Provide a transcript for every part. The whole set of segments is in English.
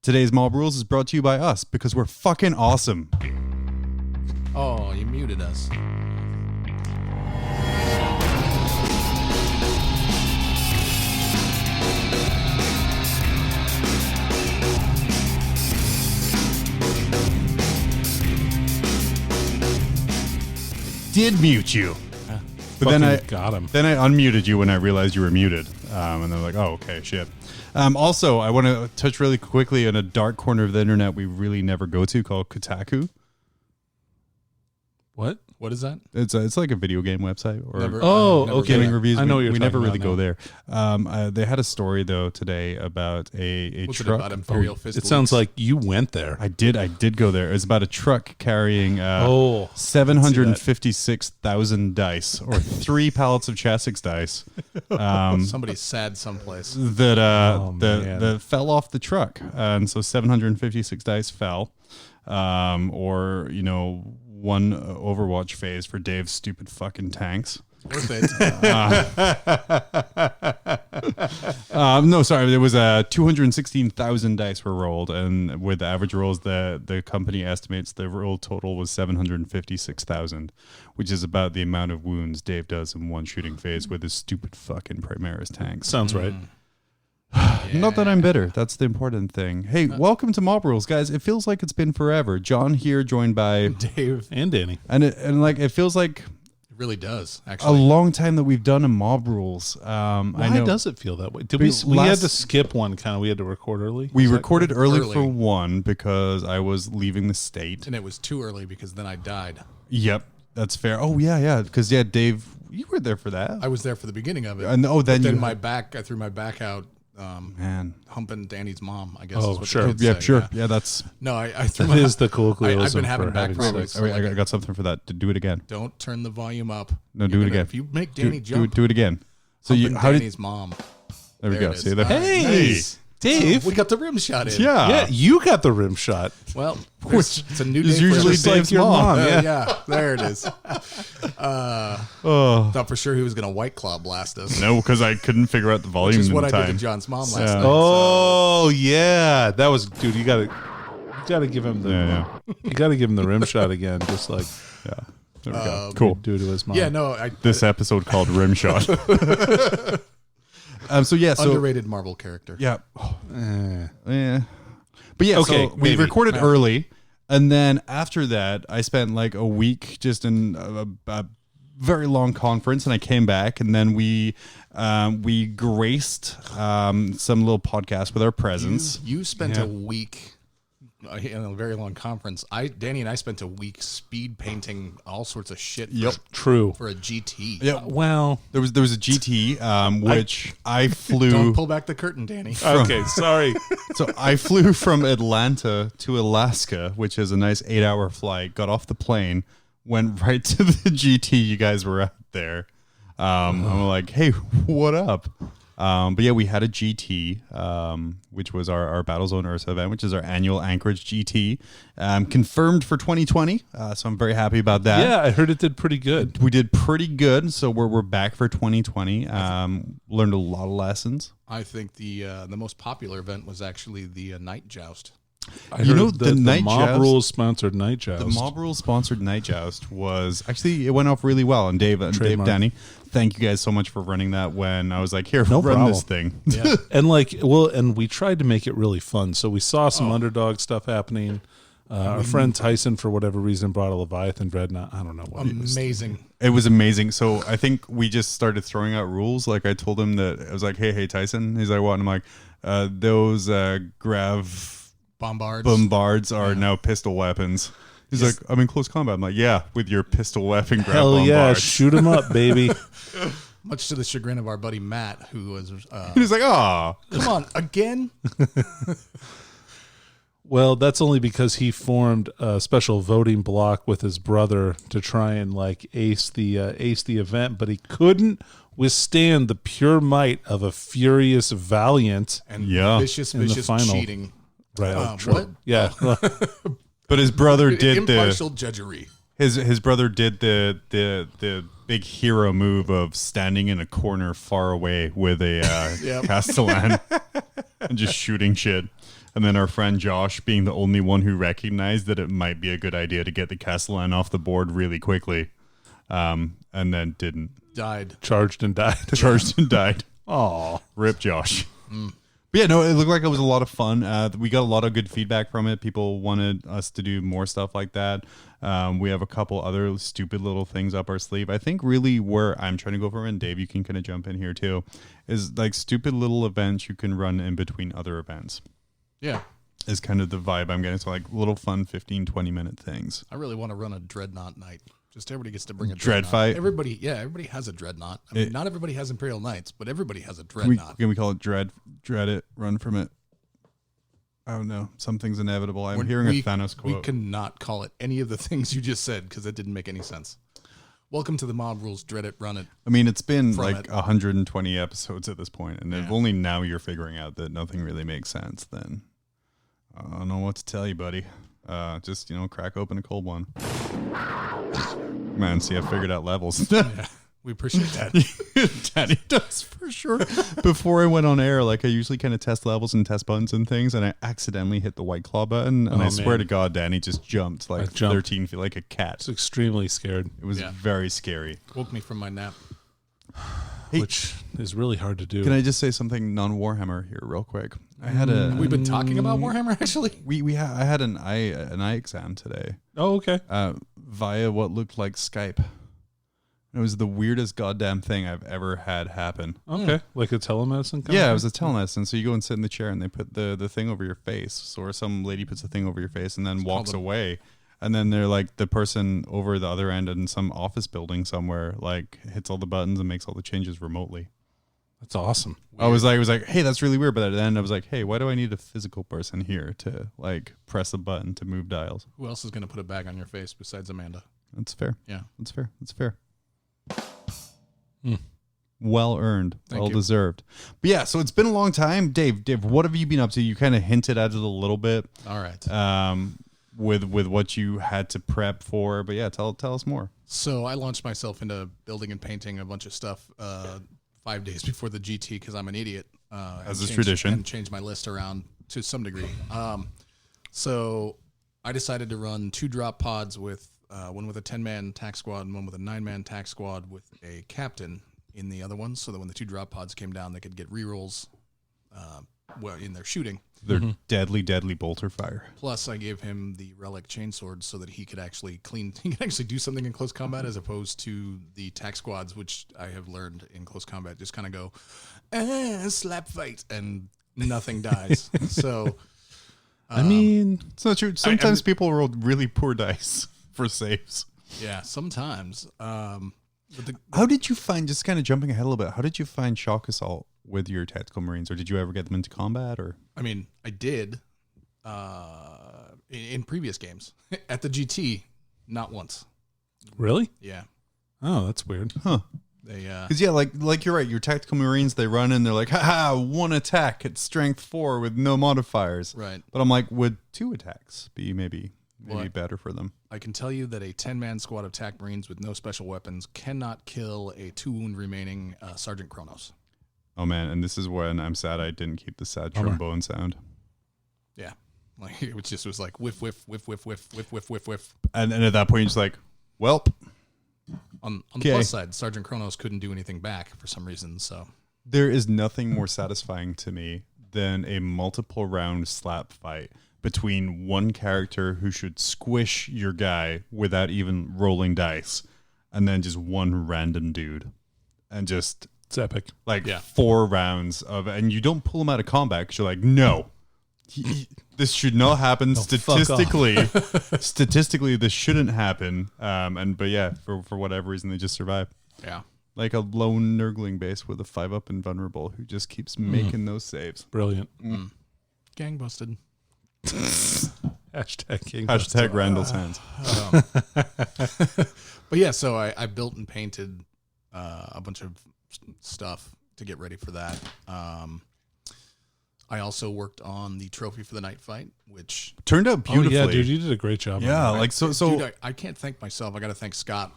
Today's Mob Rules is brought to you by us because we're fucking awesome. Oh, you muted us. Did mute you. But then I got him. Then I unmuted you when I realized you were muted. And they're like, oh, okay, shit. Also, I want to touch really quickly on a dark corner of the internet we really never go to called Kotaku. What? What is that? It's like a video game website or okay. Gaming reviews. I know we you're never talking really about go there. They had a story though today about a What's truck. it about Imperial Fist It sounds like you went there. I did go there. It's about a truck carrying 756,000 dice or 3 pallets of Chessex dice. Somebody's sad someplace. That fell off the truck, and so 756 dice fell, or one Overwatch phase for Dave's stupid fucking tanks. Worth it. No, sorry. There was 216,000 dice were rolled, and with the average rolls, the company estimates the roll total was 756,000, which is about the amount of wounds Dave does in one shooting phase with his stupid fucking Primaris tanks. Sounds right. Not that I'm bitter. That's the important thing. Hey, welcome to Mob Rules, guys. It feels like it's been forever. John here, joined by Dave and Danny, and it feels like it really does. a Actually, long time that we've done a Mob Rules. Why does it feel that way? Did we had to skip one? We had to record early. We recorded early for one because I was leaving the state, and it was too early because then I died. Yep, that's fair. Oh yeah, because Dave, you were there for that. I was there for the beginning of it. And I threw my back out. Man, humping Danny's mom, I guess. Oh, is what sure. the kids yeah, say. sure. Yeah. Yeah, that's no. I threw that is the colloquialism. I've been having back problems. I got something for that. To do it again. Don't turn the volume up. No, do it again. If you make Danny jump, do it again. So Danny's mom. There we go. See there. Hey. Nice. Dave, we got the rim shot in. Yeah, you got the rim shot. Well, it's a new day. It's usually just like Dave's your mom. Yeah, there it is. Thought for sure he was going to White Claw blast us. No, because I couldn't figure out the volume. Which is in what I time. did to John's mom last night. Oh yeah, that was dude. You gotta give him the you gotta give him the rim shot again. Just like There we go. Cool. do to his mom. Yeah, no. This episode called Rim Shot. So underrated Marvel character. Yeah. Yeah. But yeah, Okay, so we maybe. recorded early, and then after that, I spent like a week just in a very long conference, and I came back, and then we graced some little podcast with our presence. You spent a week in a very long conference. Danny and I spent a week speed painting all sorts of shit. True. For a GT. Yeah. Well, There was a GT, which I flew. Don't pull back the curtain, Danny. okay, sorry. So I flew from Atlanta to Alaska, which is a nice 8-hour flight. Got off the plane, went right to the GT. You guys were out there. I'm like, hey, what up? But yeah, we had a GT, which was our Battlezone Ursa event, which is our annual Anchorage GT, confirmed for 2020. So I'm very happy about that. Yeah, I heard it did pretty good. We did pretty good. So we're back for 2020. Learned a lot of lessons. I think the most popular event was actually the Night Joust. The Night Mob Joust- Rules sponsored Night Joust. The Mob Rules sponsored Night Joust was actually, it went off really well. And Dave, Danny, thank you guys so much for running that when I was like, here, run this thing. Yeah. And and we tried to make it really fun. So we saw some underdog stuff happening. Our friend Tyson, for whatever reason, brought a Leviathan Dreadnought. I don't know what Amazing. It was amazing. So I think we just started throwing out rules. Like I told him that, I was like, hey, Tyson. He's like, what? And I'm like, those grav bombards are now pistol weapons. He's like, I'm in close combat. I'm like, yeah, with your pistol weapon grav Hell bombards. yeah, shoot him up, baby. Much to the chagrin of our buddy Matt, who was... He's like, oh. Come on, again? Well, that's only because he formed a special voting block with his brother to try and ace the event, but he couldn't withstand the pure might of a furious Valiant And Yeah. vicious final. cheating. Right. What? Yeah. But his brother did Impartial judgery. his brother did the big hero move of standing in a corner far away with a Castellan and just shooting shit. And then our friend Josh being the only one who recognized that it might be a good idea to get the Castellan off the board really quickly. And then didn't. Died. Charged and died. Charged and died. Oh, Rip Josh. But yeah, no, it looked like it was a lot of fun. We got a lot of good feedback from it. People wanted us to do more stuff like that. We have a couple other stupid little things up our sleeve. I think really where I'm trying to go from, and Dave, you can kind of jump in here too, is like stupid little events you can run in between other events. Yeah. Is kind of the vibe I'm getting. So like little fun 15, 20-minute things. I really want to run a dreadnought night. Just everybody gets to bring a Dread dreadnought. fight? Everybody has a dreadnought. I mean, not everybody has Imperial Knights, but everybody has a dreadnought. Can we call it dread it, run from it? I don't know. Something's inevitable. I'm hearing a Thanos quote. We cannot call it any of the things you just said because that didn't make any sense. Welcome to the mob rules. Dread it, run it. I mean, it's been like 120 episodes at this point, and if only now you're figuring out that nothing really makes sense, then I don't know what to tell you, buddy. Just, crack open a cold one. Man, see, I figured out levels. Yeah, we appreciate that. Daddy does for sure. Before I went on air, like I usually kind of test levels and test buttons and things, and I accidentally hit the white claw button, and I swear to God, Danny just jumped like 13 feet like a cat. I was extremely scared. It was very scary. Woke me from my nap. Which is really hard to do. Can I just say something non-Warhammer here real quick? I had We've been talking about Warhammer, actually. I had an eye exam today. Oh, okay. Via what looked like Skype. It was the weirdest goddamn thing I've ever had happen. Okay. Like a telemedicine kind Yeah, of it was a telemedicine. So you go and sit in the chair and they put the thing over your face, or some lady puts the thing over your face and then walks away. And then they're like the person over the other end in some office building somewhere, like hits all the buttons and makes all the changes remotely. That's awesome. I was like, hey, that's really weird. But at the end, I was like, hey, why do I need a physical person here to like press a button to move dials? Who else is going to put a bag on your face besides Amanda? That's fair. Yeah. That's fair. That's fair. Well earned. Well deserved. But yeah, so it's been a long time. Dave, what have you been up to? You kind of hinted at it a little bit. All right. With what you had to prep for. But yeah, tell us more. So I launched myself into building and painting a bunch of stuff 5 days before the GT because I'm an idiot. As is tradition. And changed my list around to some degree. So I decided to run 2 drop pods with one with a 10-man tack squad and one with a 9-man tack squad with a captain in the other one, so that when the 2 drop pods came down, they could get rerolls in their shooting. They're deadly bolter fire. Plus, I gave him the relic chainsword so that he could actually do something in close combat, as opposed to the tack squads, which I have learned in close combat just kind of go, slap fight, and nothing dies. So, I mean, it's not true. Sometimes people roll really poor dice for saves. Yeah, sometimes. How did you find, just kind of jumping ahead a little bit, how did you find Shock Assault with your Tactical Marines, or did you ever get them into combat? Or I mean, I did in previous games. At the GT, not once. Really? Yeah. Oh, that's weird. Huh. They because like you're right, your Tactical Marines, they run in, they're like, haha, 1 attack at strength 4 with no modifiers. Right. But I'm like, would 2 attacks be maybe better for them? I can tell you that a 10-man squad of TAC Marines with no special weapons cannot kill a 2-wound remaining Sergeant Kronos. Oh man, and this is when I'm sad I didn't keep the sad trombone sound. Yeah. Like it was like whiff, whiff, whiff, whiff, whiff, whiff, whiff, whiff, whiff. And at that point you're just like, welp. On the plus side, Sergeant Kronos couldn't do anything back for some reason, so there is nothing more satisfying to me than a multiple round slap fight between one character who should squish your guy without even rolling dice, and then just one random dude. And just, it's epic. Like 4 rounds of, and you don't pull him out of combat because you're like, no, this should not happen statistically. Statistically, this shouldn't happen. But yeah, for whatever reason, they just survive. Yeah. Like a lone nurgling base with a 5-up invulnerable who just keeps making those saves. Brilliant. Gang busted. Hashtag Randall's hands. But yeah, so I built and painted a bunch of stuff to get ready for that. I also worked on the trophy for the night fight, which turned out beautifully. Oh, yeah, dude, you did a great job. Yeah, on that. like so. Dude, I can't thank myself. I got to thank Scott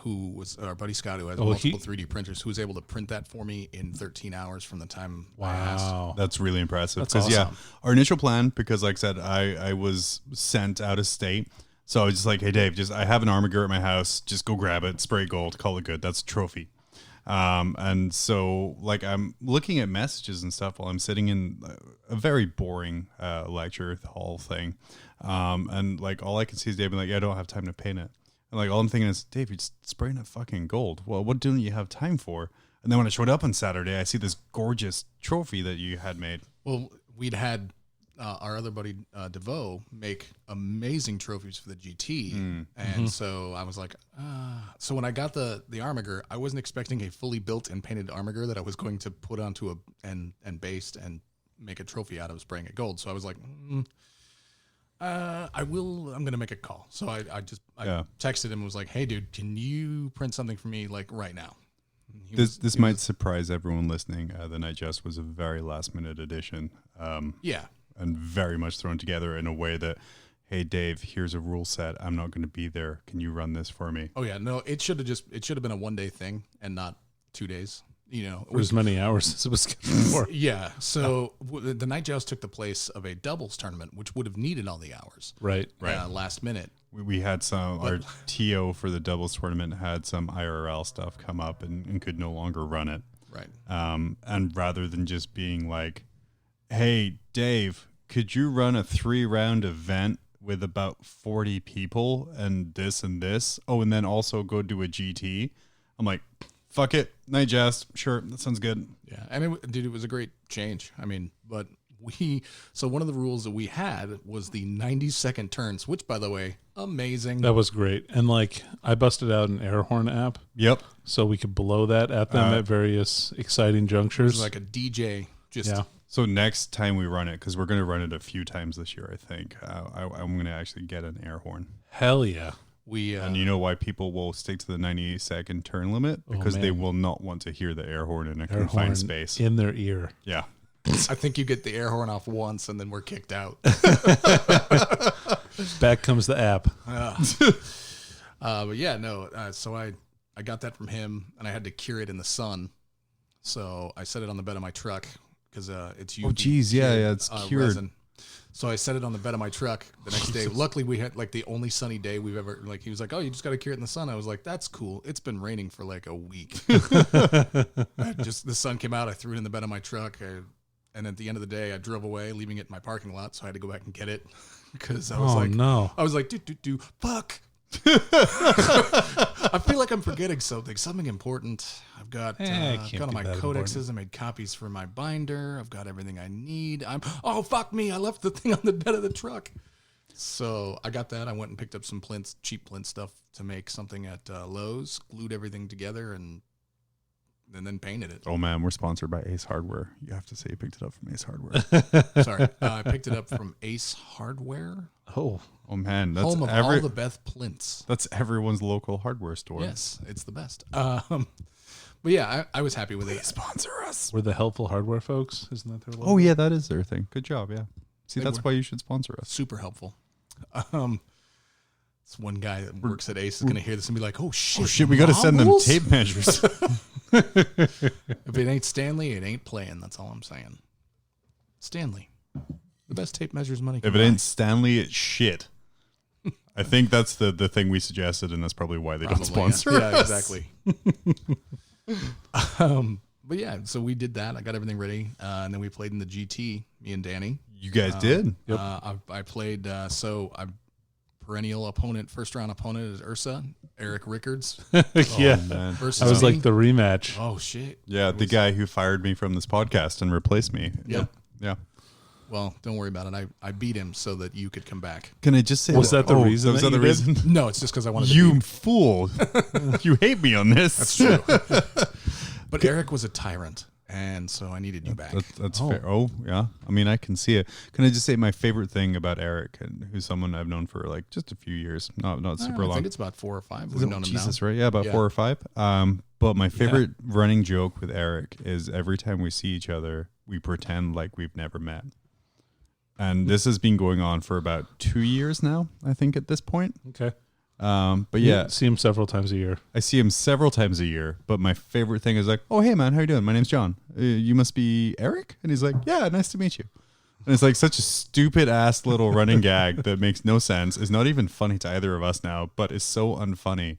who was our buddy Scott, who has Oh, multiple 3D printers, who was able to print that for me in 13 hours from the time I asked. Wow. That's really impressive. That's Because, yeah, awesome. our initial plan, because like I said, I was sent out of state. So I was just like, hey, Dave, I have an armor gear at my house. Just go grab it, spray gold, call it good. That's a trophy. And so like I'm looking at messages and stuff while I'm sitting in a very boring lecture hall thing. And like all I can see is Dave being like, yeah, I don't have time to paint it. And like all I'm thinking is, Dave, you're just spraying it fucking gold. Well, what don't you have time for? And then when I showed up on Saturday, I see this gorgeous trophy that you had made. Well, we'd had our other buddy DeVoe make amazing trophies for the GT, and so I was like, so when I got the armor, I wasn't expecting a fully built and painted armor that I was going to put onto and based and make a trophy out of spraying it gold. So I was like, I'm going to make a call. So I texted him and was like, hey dude, can you print something for me like right now? This might surprise everyone listening. The Night Jest was a very last minute addition. Yeah. And very much thrown together in a way that, hey Dave, here's a rule set. I'm not going to be there. Can you run this for me? Oh yeah, no, it should have been a 1 day thing and not 2 days. You know, For as many hours as it was scheduled for. yeah. So the Night Joust took the place of a doubles tournament, which would have needed all the hours. Right. Last minute. We had our TO for the doubles tournament had some IRL stuff come up and could no longer run it. Right. And rather than just being like, hey, Dave, could you run a 3-round event with about 40 people and this and this? Oh, and then also go do a GT. I'm like, fuck it. Night Jest. Sure. That sounds good. Yeah. And it was a great change. I mean, but so one of the rules that we had was the 90-second turns, which by the way, amazing. That was great. And like I busted out an air horn app. Yep. So we could blow that at them at various exciting junctures. It was like a DJ. Just So next time we run it, because we're going to run it a few times this year, I think, I'm going to actually get an air horn. Hell yeah. And you know why people will stick to the 90-second turn limit? Because they will not want to hear the air horn in a confined space. In their ear. Yeah. I think you get the air horn off once and then we're kicked out. Back comes the app. But yeah, no. So I got that from him and I had to cure it in the sun. So I set it on the bed of my truck because it's UV. Oh, geez. Yeah, it's cured. Resin. So I set it on the bed of my truck the next day. Luckily, we had like the only sunny day we've ever, like, he was like, oh, you just got to cure it in the sun. I was like, that's cool. It's been raining for like a week. The sun came out. I threw it in the bed of my truck. And at the end of the day, I drove away, leaving it in my parking lot. So I had to go back and get it because I was I was like, fuck. I feel like I'm forgetting something important. I've got all my codexes. I made copies for my binder. I've got everything I need. Oh, fuck me. I left the thing on the bed of the truck. So I got that. I went and picked up some cheap plinth stuff to make something at Lowe's, glued everything together and then painted it. Oh man, we're sponsored by Ace Hardware. You have to say you picked it up from Ace Hardware. Sorry. I picked it up from Ace Hardware. Oh man, that's home of all the Beth plinths. That's everyone's local hardware store. Yes, it's the best. But yeah, I was happy with it. Sponsor us. We're the Helpful Hardware folks. Isn't that their logo? Oh yeah, that is their thing. Good job. Yeah. See, that's why you should sponsor us. Super helpful. This one guy that works at Ace is going to hear this and be like, oh shit, we got to send them tape measures. If it ain't Stanley, it ain't playing. That's all I'm saying. Stanley, the best tape measures money can If it ain't Stanley, it's shit. I think that's the thing we suggested, and that's probably why they don't sponsor us. Yeah, exactly. But yeah, so we did that. I got everything ready, and then we played in the GT, me and Danny. You guys did? Yep. I played, perennial opponent, first round opponent is Ursa, Eric Rickards. Yeah. Man. Versus I was me. like the rematch. Oh, shit. Yeah, the guy who fired me from this podcast and replaced me. Yep. Yeah. Well, don't worry about it. I beat him so that you could come back. Can I just say Was that the reason Was that that the you did? reason? No, it's just because I wanted to You beat him. fool. You hate me on this. That's true. But Eric was a tyrant, and so I needed you back. That's fair. Oh, yeah. I mean, I can see it. Can I just say my favorite thing about Eric, and who's someone I've known for like just a few years, not super I long. think it's about 4 or 5. Is We've it- known him Jesus, now. right? Yeah, about Yeah. 4 or 5. But my favorite running joke with Eric is every time we see each other, we pretend like we've never met. And this has been going on for about 2 years now, I think, at this point. Okay. But yeah, You see him several times a year. I see him several times a year. But my favorite thing is like, oh, hey, man, how you doing? My name's John. You must be Eric? And he's like, yeah, nice to meet you. And it's like such a stupid ass little running gag that makes no sense. Is not even funny to either of us now, but is so unfunny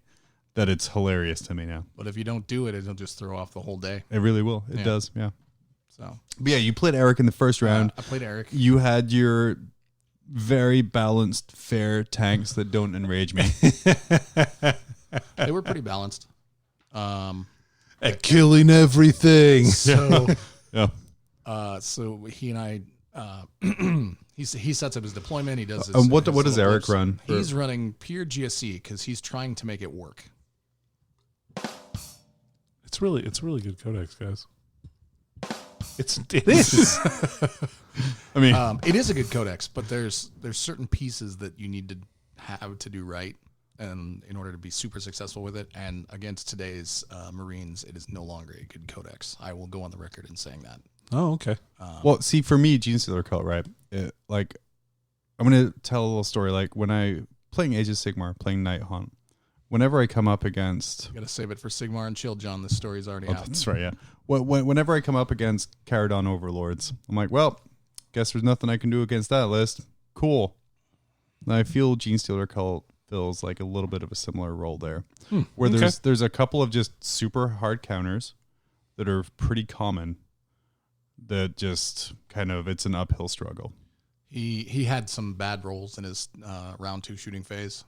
that it's hilarious to me now. But if you don't do it, it'll just throw off the whole day. It really will. It does. Yeah. So, but yeah, you played Eric in the first round. I played Eric. You had your very balanced, fair tanks that don't enrage me. They were pretty balanced. At killing everything. So, Yeah. so he and I, he sets up his deployment. He does. His, What his does little Eric blips. run? He's running pure GSC because he's trying to make it work. It's really good codex, guys. It is. I mean, It is a good codex, but there's certain pieces that you need to have to do right, and in order to be super successful with it. And against today's Marines, it is no longer a good codex. I will go on the record in saying that. Oh, okay. well, see, for me, Gene Stealer Cult, right? Like, I'm going to tell a little story. Like, when I playing Age of Sigmar, playing Night Hunt, whenever I come up against... You got to save it for Sigmar and Chill, John. This story's already out. That's right, yeah. Whenever I come up against Caradon Overlords, I'm like, well, guess there's nothing I can do against that list. Cool. And I feel Gene Stealer Cult fills like a little bit of a similar role there, where there's a couple of just super hard counters that are pretty common that just kind of, it's an uphill struggle. He had some bad rolls in his round 2 shooting phase,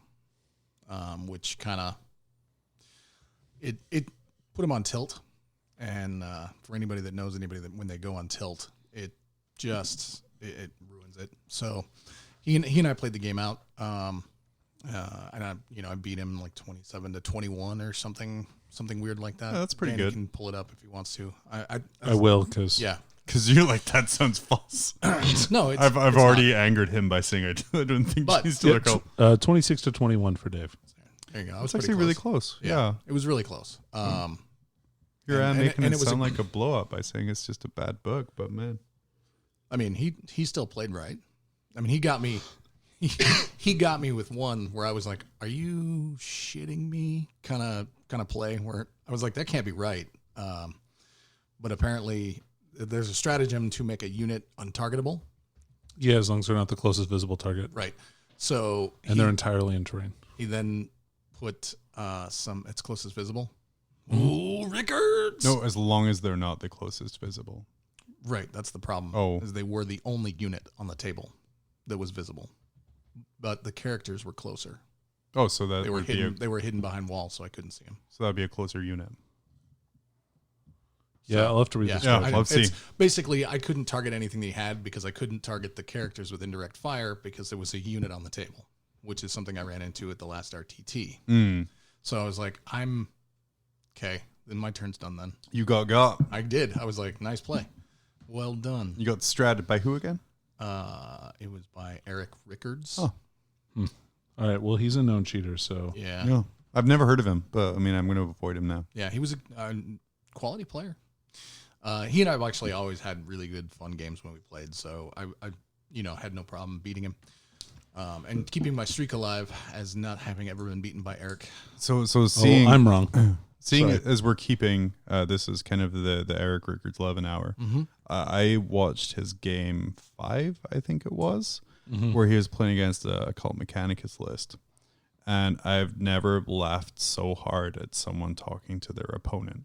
which kind of it put him on tilt. And for anybody that knows anybody that when they go on tilt, it just it ruins it. So he and I played the game out, and I beat him like 27-21 or something weird like that. Yeah, that's pretty Danny good. Can pull it up if he wants to. I will, because Yeah. Because you're like, that sounds false. No, it's, I've it's already not. angered him by saying I don't think But- Gene Stealer Cult. 26-21 for Dave. There you go. It's actually really close. Yeah. It was really close. You're And- making and it it was sound a- like a blow up by saying it's just a bad book, but man. I mean, he still played right. I mean, he got me. He got me with one where I was like, "Are you shitting me?" Kind of play where I was like, "That can't be right." But apparently, there's a stratagem to make a unit untargetable. Yeah, as long as they're not the closest visible target. Right. So And they're entirely in terrain. he then put its closest visible. Ooh, Rickards. No, as long as they're not the closest visible. Right, that's the problem. Oh. Is they were the only unit on the table that was visible, but the characters were closer. Oh, so that They were would be hidden. They were hidden behind walls, so I couldn't see them. so that'd be a closer unit. Yeah, I'll have to read Yeah, this. Yeah, code. let's it's- see. Basically, I couldn't target anything they had because I couldn't target the characters with indirect fire because there was a unit on the table, which is something I ran into at the last RTT. Mm. So I was like, I'm okay. Then my turn's done. Then You got. I did. I was like, nice play, well done. You got stratted by who again? It was by Eric Rickards. Oh. All right, well, he's a known cheater, so... Yeah. No. I've never heard of him, but I mean, I'm going to avoid him now. Yeah, he was a quality player. He and I have actually always had really good fun games when we played, so I had no problem beating him. And keeping my streak alive as not having ever been beaten by Eric. So seeing I'm wrong. seeing Sorry. it as we're keeping this is kind of the Eric Rickards 11 hour. Mm-hmm. I watched his game 5, I think it was, where he was playing against a Cult Mechanicus list. And I've never laughed so hard at someone talking to their opponent.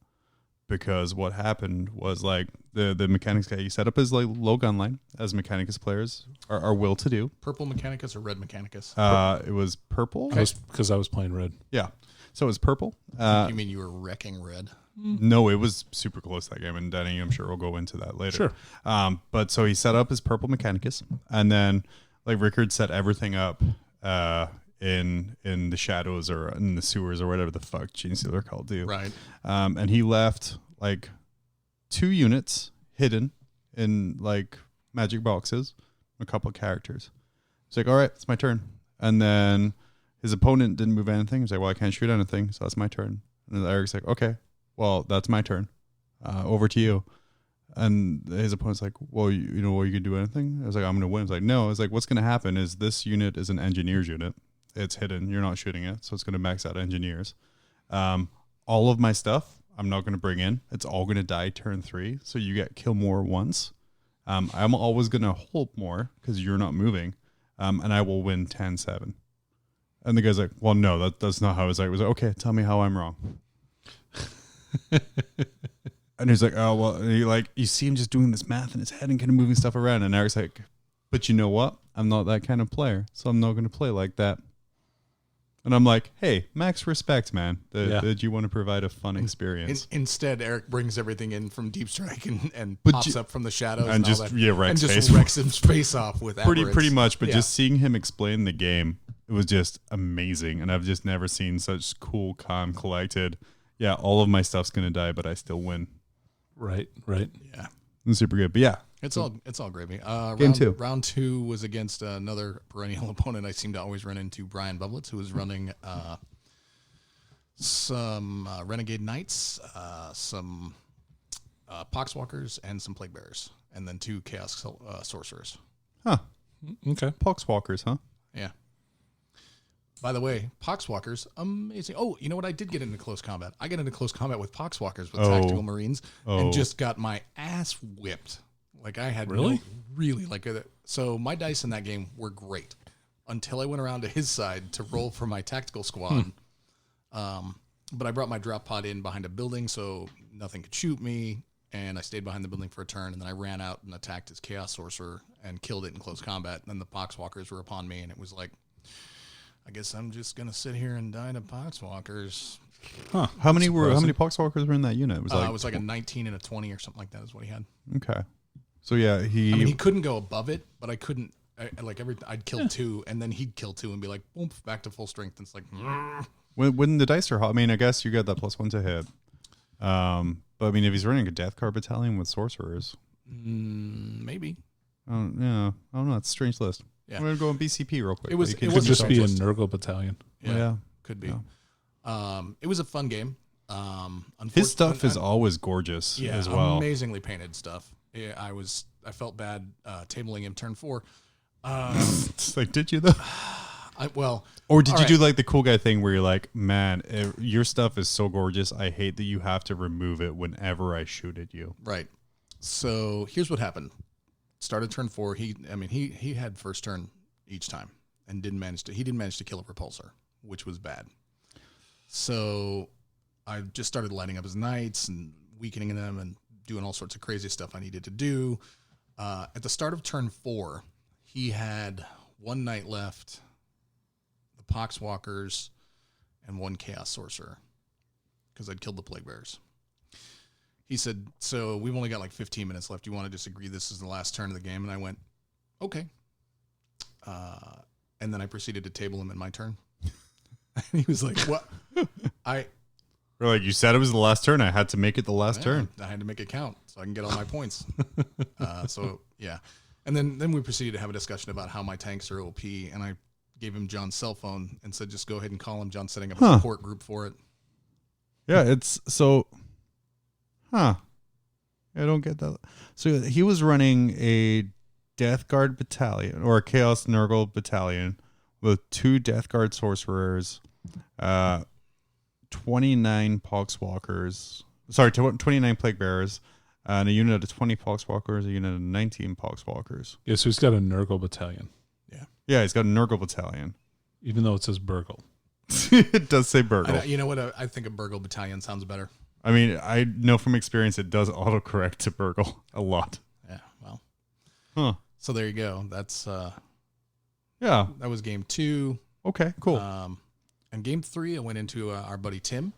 Because what happened was like the mechanics guy, he set up his like low gun line, as Mechanicus players are will to do. Purple Mechanicus or Red Mechanicus? It was purple. Because I was playing red. Yeah. So it was purple. You mean you were wrecking Red? No, it was super close that game, and Danny, I'm sure we'll go into that later. Sure. But so he set up his purple Mechanicus, and then like Rickard set everything up in the shadows or in the sewers or whatever the fuck Gene Stealer Cult do. Right. And he left like 2 units hidden in like magic boxes, a couple of characters. It's like, all right, it's my turn. And then his opponent didn't move anything. He's like, well, I can't shoot anything, so that's my turn. And then Eric's like, okay, well, that's my turn. Over to you. And his opponent's like, well, you can do anything? I was like, I'm going to win. I was like, no. I was like, what's going to happen is this unit is an engineer's unit, it's hidden. You're not shooting it, so it's going to max out engineers. All of my stuff, I'm not going to bring in. It's all going to die turn 3, so you get kill more once. I'm always going to hold more because you're not moving, and I will win 10-7. And the guy's like, well, no, that's not how it was. Like, it was like, okay, tell me how I'm wrong. And he's like, oh, well, and you see him just doing this math in his head and kind of moving stuff around. And Eric's like, but you know what? I'm not that kind of player, so I'm not going to play like that. And I'm like, hey, max respect, man. That you want to provide a fun experience. Instead, Eric brings everything in from Deep Strike and pops up from the shadows and just all that, wrecks wrecks his face off with pretty much. But just seeing him explain the game, it was just amazing. And I've just never seen such cool, calm, collected. Yeah, all of my stuff's gonna die, but I still win. Right. Yeah, It's super good. But yeah, it's all gravy. Game 2. Round 2 was against another perennial opponent. I seem to always run into Brian Bublitz, who was running some Renegade Knights, some Poxwalkers, and some Plague Bearers, and then 2 Chaos Sorcerers. Huh. Okay. Poxwalkers, huh? Yeah. By the way, Poxwalkers, amazing. Oh, you know what? I did get into close combat. I got into close combat with Poxwalkers with Tactical Marines and just got my ass whipped. Like I had really. So my dice in that game were great until I went around to his side to roll for my tactical squad. But I brought my drop pod in behind a building so nothing could shoot me. And I stayed behind the building for a turn. And then I ran out and attacked his Chaos Sorcerer and killed it in close combat. And then the Poxwalkers were upon me. And it was like, I guess I'm just going to sit here and die to Poxwalkers. Huh. How many Poxwalkers were in that unit? It was like a 19 and a 20 or something like that is what he had. Okay. So yeah, he couldn't go above it, but I couldn't. I'd kill 2, and then he'd kill 2 and be like, boom, back to full strength. And it's like, when the dice are hot, I mean, I guess you got that +1 to hit. But I mean, if he's running a Death Guard battalion with sorcerers, maybe. I don't know. It's a strange list. Yeah. I'm gonna go on BCP real quick. It could just be a Nurgle battalion. Yeah, could be. Yeah. It was a fun game. His stuff is always gorgeous as well. Amazingly painted stuff. Yeah, I felt bad tabling him turn 4. It's like, did you though? Or did you do like the cool guy thing where you're like, man, your stuff is so gorgeous. I hate that you have to remove it whenever I shoot at you. Right. So here's what happened. Started turn 4. He had first turn each time and didn't manage to kill a repulsor, which was bad. So I just started lighting up his knights and weakening them and doing all sorts of crazy stuff I needed to do. At the start of turn 4, he had 1 knight left, the Poxwalkers, and 1 Chaos Sorcerer because I'd killed the Plague Bearers. He said, so we've only got like 15 minutes left. You want to just agree this is the last turn of the game? And I went, okay. And then I proceeded to table him in my turn. And he was like, what? We're like, you said it was the last turn. I had to make it the last turn. I had to make it count so I can get all my points. So, yeah. And then we proceeded to have a discussion about how my tanks are OP. And I gave him John's cell phone and said, just go ahead and call him. John's setting up a support group for it. Yeah, it's so... Huh. I don't get that. So he was running a Death Guard battalion or a Chaos Nurgle battalion with 2 Death Guard sorcerers, 29 Poxwalkers, 29 Plague Bearers, and a unit of 20 Poxwalkers, a unit of 19 Poxwalkers. Yeah, so he's got a Nurgle battalion. Yeah, he's got a Nurgle battalion. Even though it says Burgle. It does say Burgle. You know what? I think a Burgle battalion sounds better. I mean, I know from experience it does autocorrect to Burgle a lot. Yeah, well. Huh. So there you go. That's that was game 2. Okay, cool. And game 3 I went into our buddy Tim.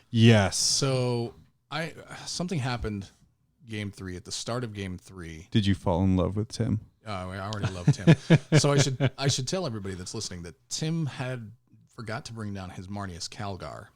Yes. So something happened game 3 at the start of game 3. Did you fall in love with Tim? I already love Tim. So I should tell everybody that's listening that Tim had forgot to bring down his Marnius Calgar.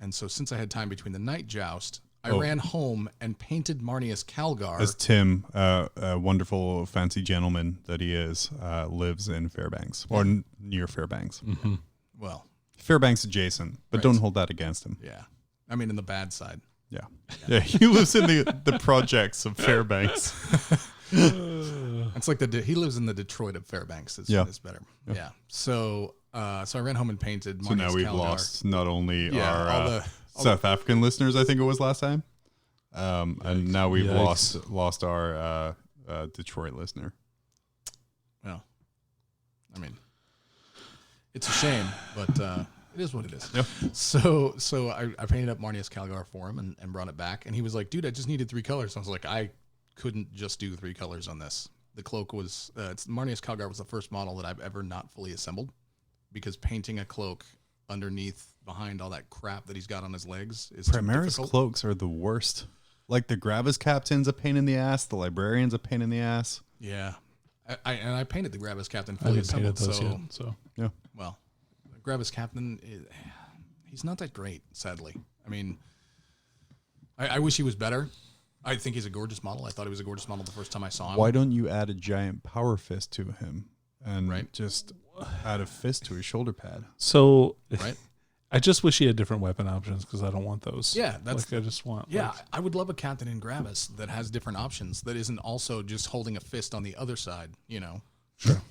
And so since I had time between the night joust, I ran home and painted Marnius Calgar. As Tim, a wonderful, fancy gentleman that he is, lives in Fairbanks or near Fairbanks. Mm-hmm. Well, Fairbanks adjacent, but don't hold that against him. Yeah. I mean, in the bad side. Yeah. He lives in the projects of Fairbanks. It's like he lives in the Detroit of Fairbanks. It's better. Yeah. So So I ran home and painted. So now Marnius we've Calgar. lost not only Yeah, our South African listeners, I think it was last time, and now we've lost our Detroit listener. Well, I mean, it's a shame, but it is what it is. Yep. So I painted up Marnius Calgar for him and brought it back, and he was like, "Dude, I just needed 3 colors." I was like, "I couldn't just do 3 colors on this." The cloak was Marnius Calgar was the first model that I've ever not fully assembled, because painting a cloak underneath behind all that crap that he's got on his legs is Primaris too difficult. cloaks are the worst. Like the Gravis Captain's a pain in the ass. The Librarian's a pain in the ass. Yeah, I painted the Gravis Captain I fully haven't painted assembled. those So yet. So Yeah. well, the Gravis Captain, he's not that great, sadly. I mean, I wish he was better. I think he's a gorgeous model. I thought he was a gorgeous model the first time I saw him. Why don't you add a giant power fist to him and Right. just add a fist to his shoulder pad? So Right? I just wish he had different weapon options because I don't want those. Yeah, that's like I just want. yeah. like- I would love a Captain in Gravis that has different options. That isn't also just holding a fist on the other side. You know. Sure.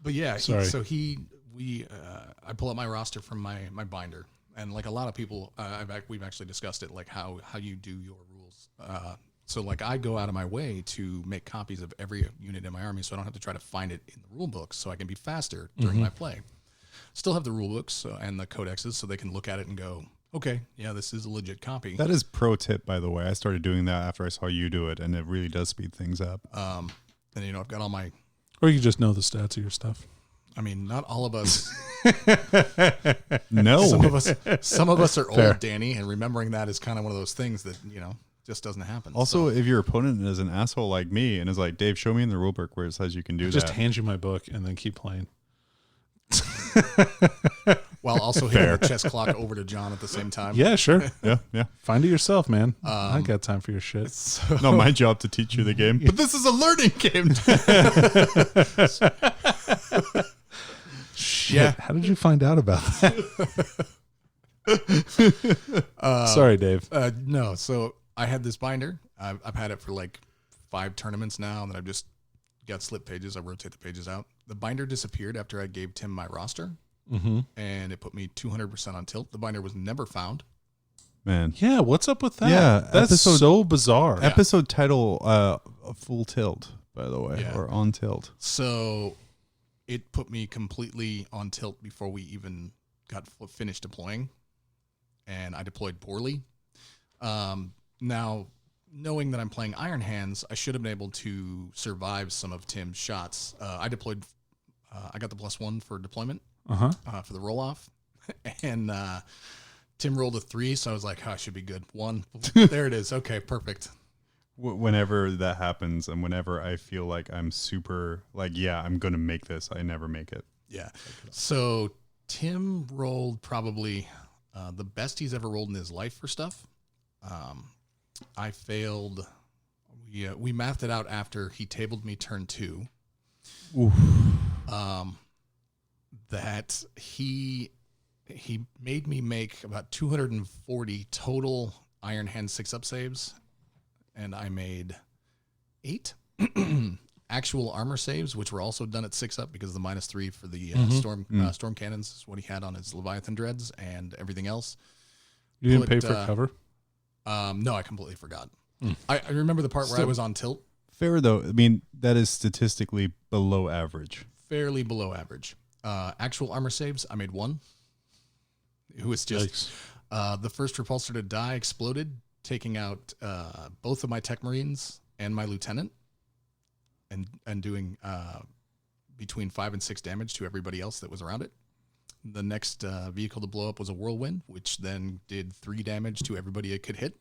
But yeah, Sorry. I pull up my roster from my binder, and like a lot of people, we've actually discussed it, like how you do your rules. So like I go out of my way to make copies of every unit in my army, so I don't have to try to find it in the rule books, so I can be faster during my play. Still have the rule books and the codexes, so they can look at it and go, okay, yeah, this is a legit copy. That is pro tip, by the way. I started doing that after I saw you do it, and it really does speed things up. And I've got all my. Or you just know the stats of your stuff. I mean, not all of us. No. Some of us are Fair. old, Danny, and remembering that is kind of one of those things that just doesn't happen. Also, So, if your opponent is an asshole like me and is like, Dave, show me in the rulebook where it says you can do Just that. hand you my book and then keep playing. while also hitting the chess clock over to John at the same time. Yeah, sure. Yeah. Find it yourself, man. I ain't got time for your shit. So, Not my job to teach you the game, but this is a learning game. Shit. Yeah. How did you find out about that? Sorry, Dave. no, so I had this binder. I've had it for like 5 tournaments now, and then I've just got slip pages. I rotate the pages out. The binder disappeared after I gave Tim my roster, and it put me 200% on tilt. The binder was never found. Man. Yeah, what's up with that? Yeah, That's episode- so bizarre. Episode title, Full Tilt, by the way, Yeah. or On Tilt. So it put me completely on tilt before we even got finished deploying, and I deployed poorly. Now, knowing that I'm playing Iron Hands, I should have been able to survive some of Tim's shots. I deployed. I got the +1 for deployment for the roll off, and Tim rolled a 3, so I was like, "Oh, I should be good." 1, there it is. Okay, perfect. Whenever that happens, and whenever I feel like I'm super, like, yeah, I'm going to make this, I never make it. Yeah. So Tim rolled probably the best he's ever rolled in his life for stuff. I failed. We mathed it out after he tabled me turn 2. Oof. That he made me make about 240 total Iron Hand 6-up saves, and I made 8 actual armor saves, which were also done at 6-up because of the -3 for the storm cannons is what he had on his Leviathan dreads, and everything else. You didn't pay for cover? No, I completely forgot. I remember the part where I was on tilt. Fair, though. I mean, that is statistically below average. Fairly below average. Actual armor saves, I made 1. It was just the first repulsor to die exploded, taking out both of my tech marines and my lieutenant, and doing between 5 and 6 damage to everybody else that was around it. The next vehicle to blow up was a whirlwind, which then did 3 damage to everybody it could hit,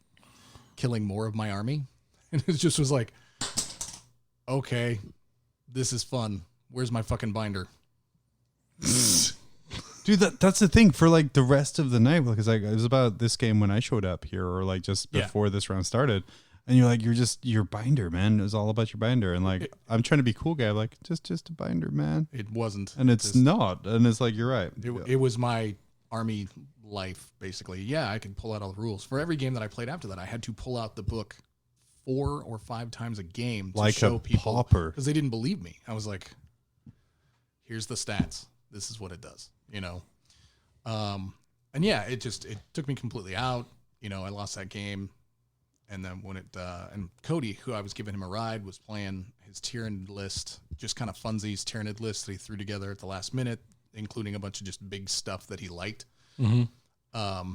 killing more of my army. And it just was like, okay, this is fun. Where's my fucking binder? Dude, that's the thing for like the rest of the night, because like it was about this game when I showed up here, or like just before this round started, and you're like, you're just your binder, man. It was all about your binder, and like I'm trying to be cool guy, I'm like just a binder, man. It wasn't, and it's not, and it's like you're right. It was my army life basically. Yeah, I could pull out all the rules for every game that I played after that. I had to pull out the book 4 or 5 times a game to like show a people pauper, because they didn't believe me. I was like, here's the stats. This is what it does, you know? And yeah, it took me completely out. You know, I lost that game. And then when and Cody, who I was giving him a ride, was playing his Tyranid list, just kind of funsies Tyranid list that he threw together at the last minute, including a bunch of just big stuff that he liked. Mm-hmm.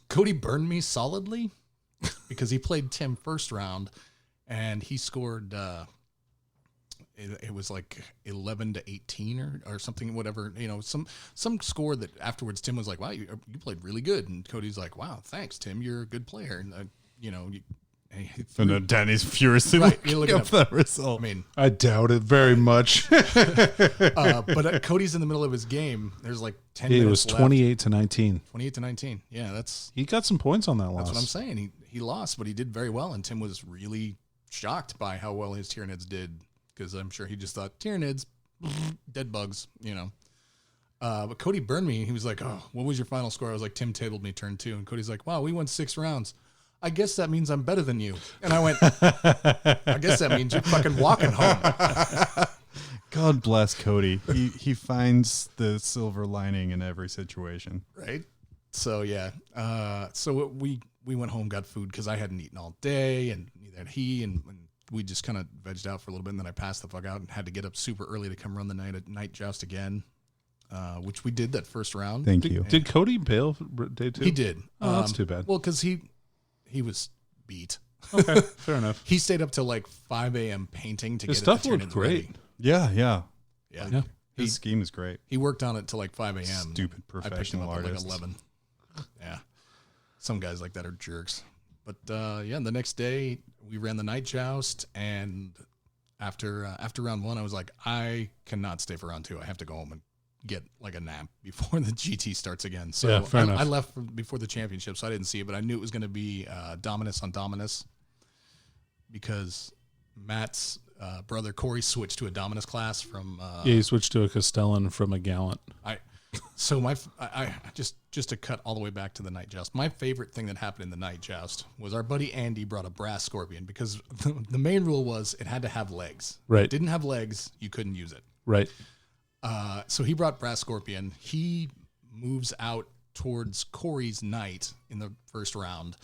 Cody burned me solidly because he played Tim first round and he scored, it was like 11-18 or something, whatever, you know, some score that afterwards Tim was like, wow, you played really good. And Cody's like, wow, thanks, Tim. You're a good player. And you know, and then Danny's furiously looking up that result. I mean, I doubt it very much. But Cody's in the middle of his game. There's like 10 minutes left. It was 28-19. 28-19. Yeah, he got some points on that loss. That's what I'm saying. He lost, but he did very well, and Tim was really shocked by how well his Tyranids did, because I'm sure he just thought, Tyranids, dead bugs, you know. But Cody burned me. He was like, oh, what was your final score? I was like, Tim tabled me turn 2. And Cody's like, wow, we won 6 rounds. I guess that means I'm better than you. And I went, I guess that means you're fucking walking home. God bless Cody. He finds the silver lining in every situation. Right? So, yeah. So we went home, got food, because I hadn't eaten all day, and neither had he, and we just kind of vegged out for a little bit, and then I passed the fuck out and had to get up super early to come run the night joust again, which we did that first round. Thank you. Did Cody bail for day 2? He did. Oh, that's too bad. Well, because he was beat. Okay, fair enough. He stayed up till like 5 a.m. painting to His get stuff it looked great. Yeah. His scheme is great. He worked on it till like 5 a.m. Stupid professional I picked him up artist. at like 11. Yeah. Some guys like that are jerks. But yeah, the next day we ran the night joust, and after round 1, I was like, I cannot stay for round 2. I have to go home and get like a nap before the GT starts again. So yeah, fair enough. I left before the championship, so I didn't see it, but I knew it was going to be Dominus on Dominus, because Matt's brother Corey switched to a Dominus class from. He switched to a Castellan from a Gallant. So I just to cut all the way back to the night joust. My favorite thing that happened in the night joust was our buddy Andy brought a brass scorpion, because the main rule was it had to have legs. Right. If it didn't have legs, you couldn't use it. Right. So he brought brass scorpion. He moves out towards Corey's knight in the first round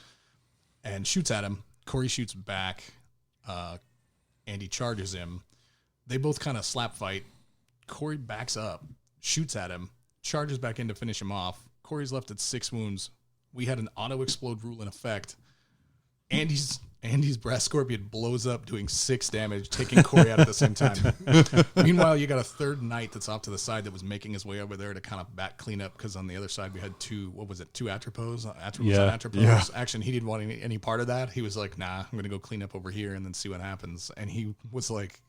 and shoots at him. Corey shoots back. Andy charges him. They both kind of slap fight. Corey backs up, shoots at him, charges back in to finish him off. Corey's left at 6 wounds. We had an auto explode rule in effect. Andy's brass scorpion blows up, doing 6 damage, taking Corey out at the same time. Meanwhile, you got a third knight that's off to the side that was making his way over there to kind of back clean up, because on the other side we had 2 atropos. Yeah. Actually, he didn't want any part of that. He was like, nah, I'm going to go clean up over here and then see what happens. And he was like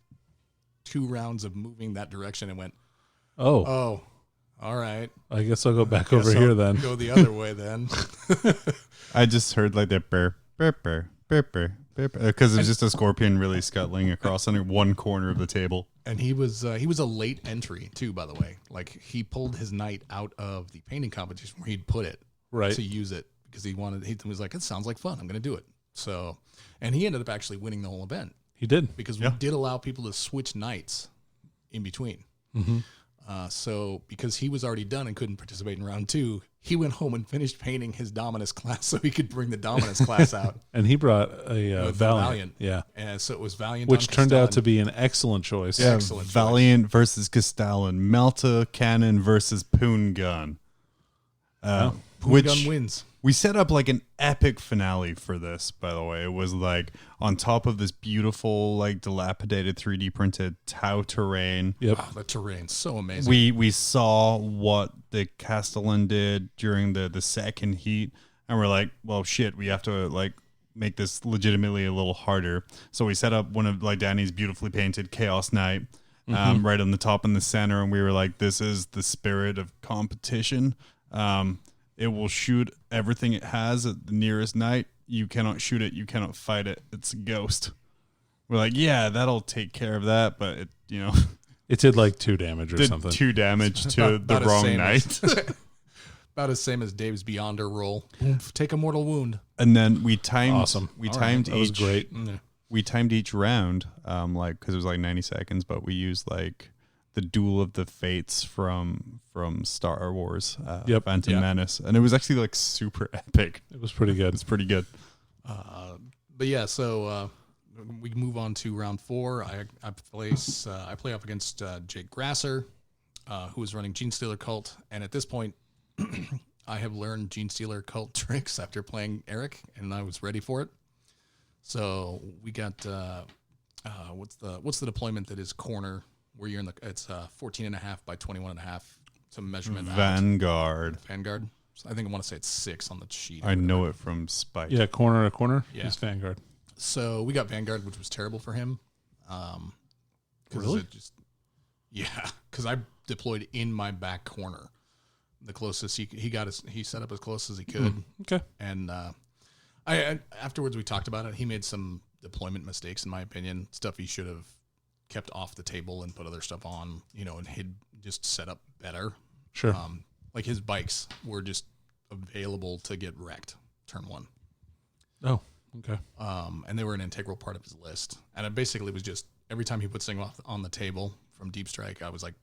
2 rounds of moving that direction and went, oh, all right. I guess I'll go back over here then. Go the other way then. I just heard like that burr, burr, burr, burr, burr, burr, because it's just a scorpion really scuttling across on one corner of the table. And he was a late entry too, by the way. Like, he pulled his knight out of the painting competition where he'd put it to use it, because he was like, it sounds like fun, I'm going to do it. So, and he ended up actually winning the whole event. He did, because we did allow people to switch knights in between. Mm-hmm. So because he was already done and couldn't participate in round 2, he went home and finished painting his Dominus class so he could bring the Dominus class out. And he brought a Valiant. Yeah. And so it was Valiant, which turned out to be an excellent choice. Yeah, excellent Valiant versus Castellan, Melta Cannon versus Poon Gun. Poon Gun wins. We set up like an epic finale for this, by the way. It was like on top of this beautiful, like dilapidated 3D printed Tau terrain. Yep. Wow, the terrain's so amazing. We saw what the Castellan did during the second heat, and we're like, well, shit, we have to like make this legitimately a little harder. So we set up one of like Danny's beautifully painted Chaos Knight right on the top in the center, and we were like, this is the spirit of competition. It will shoot everything it has at the nearest knight. You cannot shoot it. You cannot fight it. It's a ghost. We're like, yeah, that'll take care of that. But it, it did like 2 damage or did something. 2 damage to the wrong knight. About as same as Dave's Beyonder roll. Take a mortal wound. And then we timed. Awesome. We timed That was each. great. We timed each round, because it was like 90 seconds, but we used like the Duel of the Fates from Star Wars, Yep. Phantom Menace, and it was actually like super epic. It was pretty good. It's pretty good. But yeah, so we move on to round 4. I play up against Jake Grasser, who is running Gene Stealer Cult, and at this point, I have learned Gene Stealer Cult tricks after playing Eric, and I was ready for it. So we got what's the deployment that is corner where you're in the it's 14.5 by 21.5. Some measurement. Vanguard. Vanguard. So I think I want to say it's 6 on the sheet. I know it from Spike. Yeah, corner to corner. Yeah. It's Vanguard. So we got Vanguard, which was terrible for him. Really? Because I deployed in my back corner, the closest he set up as close as he could. Okay. And I afterwards we talked about it. He made some deployment mistakes, in my opinion. Stuff he should have kept off the table and put other stuff on, and he'd just set up better. Sure. Like his bikes were just available to get wrecked turn 1. Oh, okay. And they were an integral part of his list. And it basically was just every time he put something on the table from Deep Strike, I was like,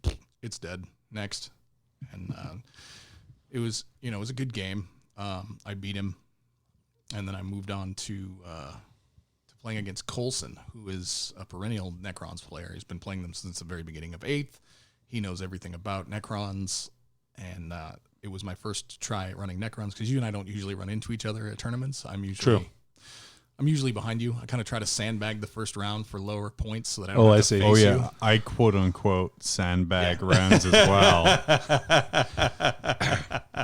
it's dead. Next. And it was a good game. I beat him. And then I moved on to playing against Coulson, who is a perennial Necrons player. He's been playing them since the very beginning of 8th. He knows everything about Necrons. And it was my first try at running Necrons, because you and I don't usually run into each other at tournaments. I'm usually behind you. I kind of try to sandbag the first round for lower points so that I don't have to see. face you. I quote unquote sandbag rounds as well.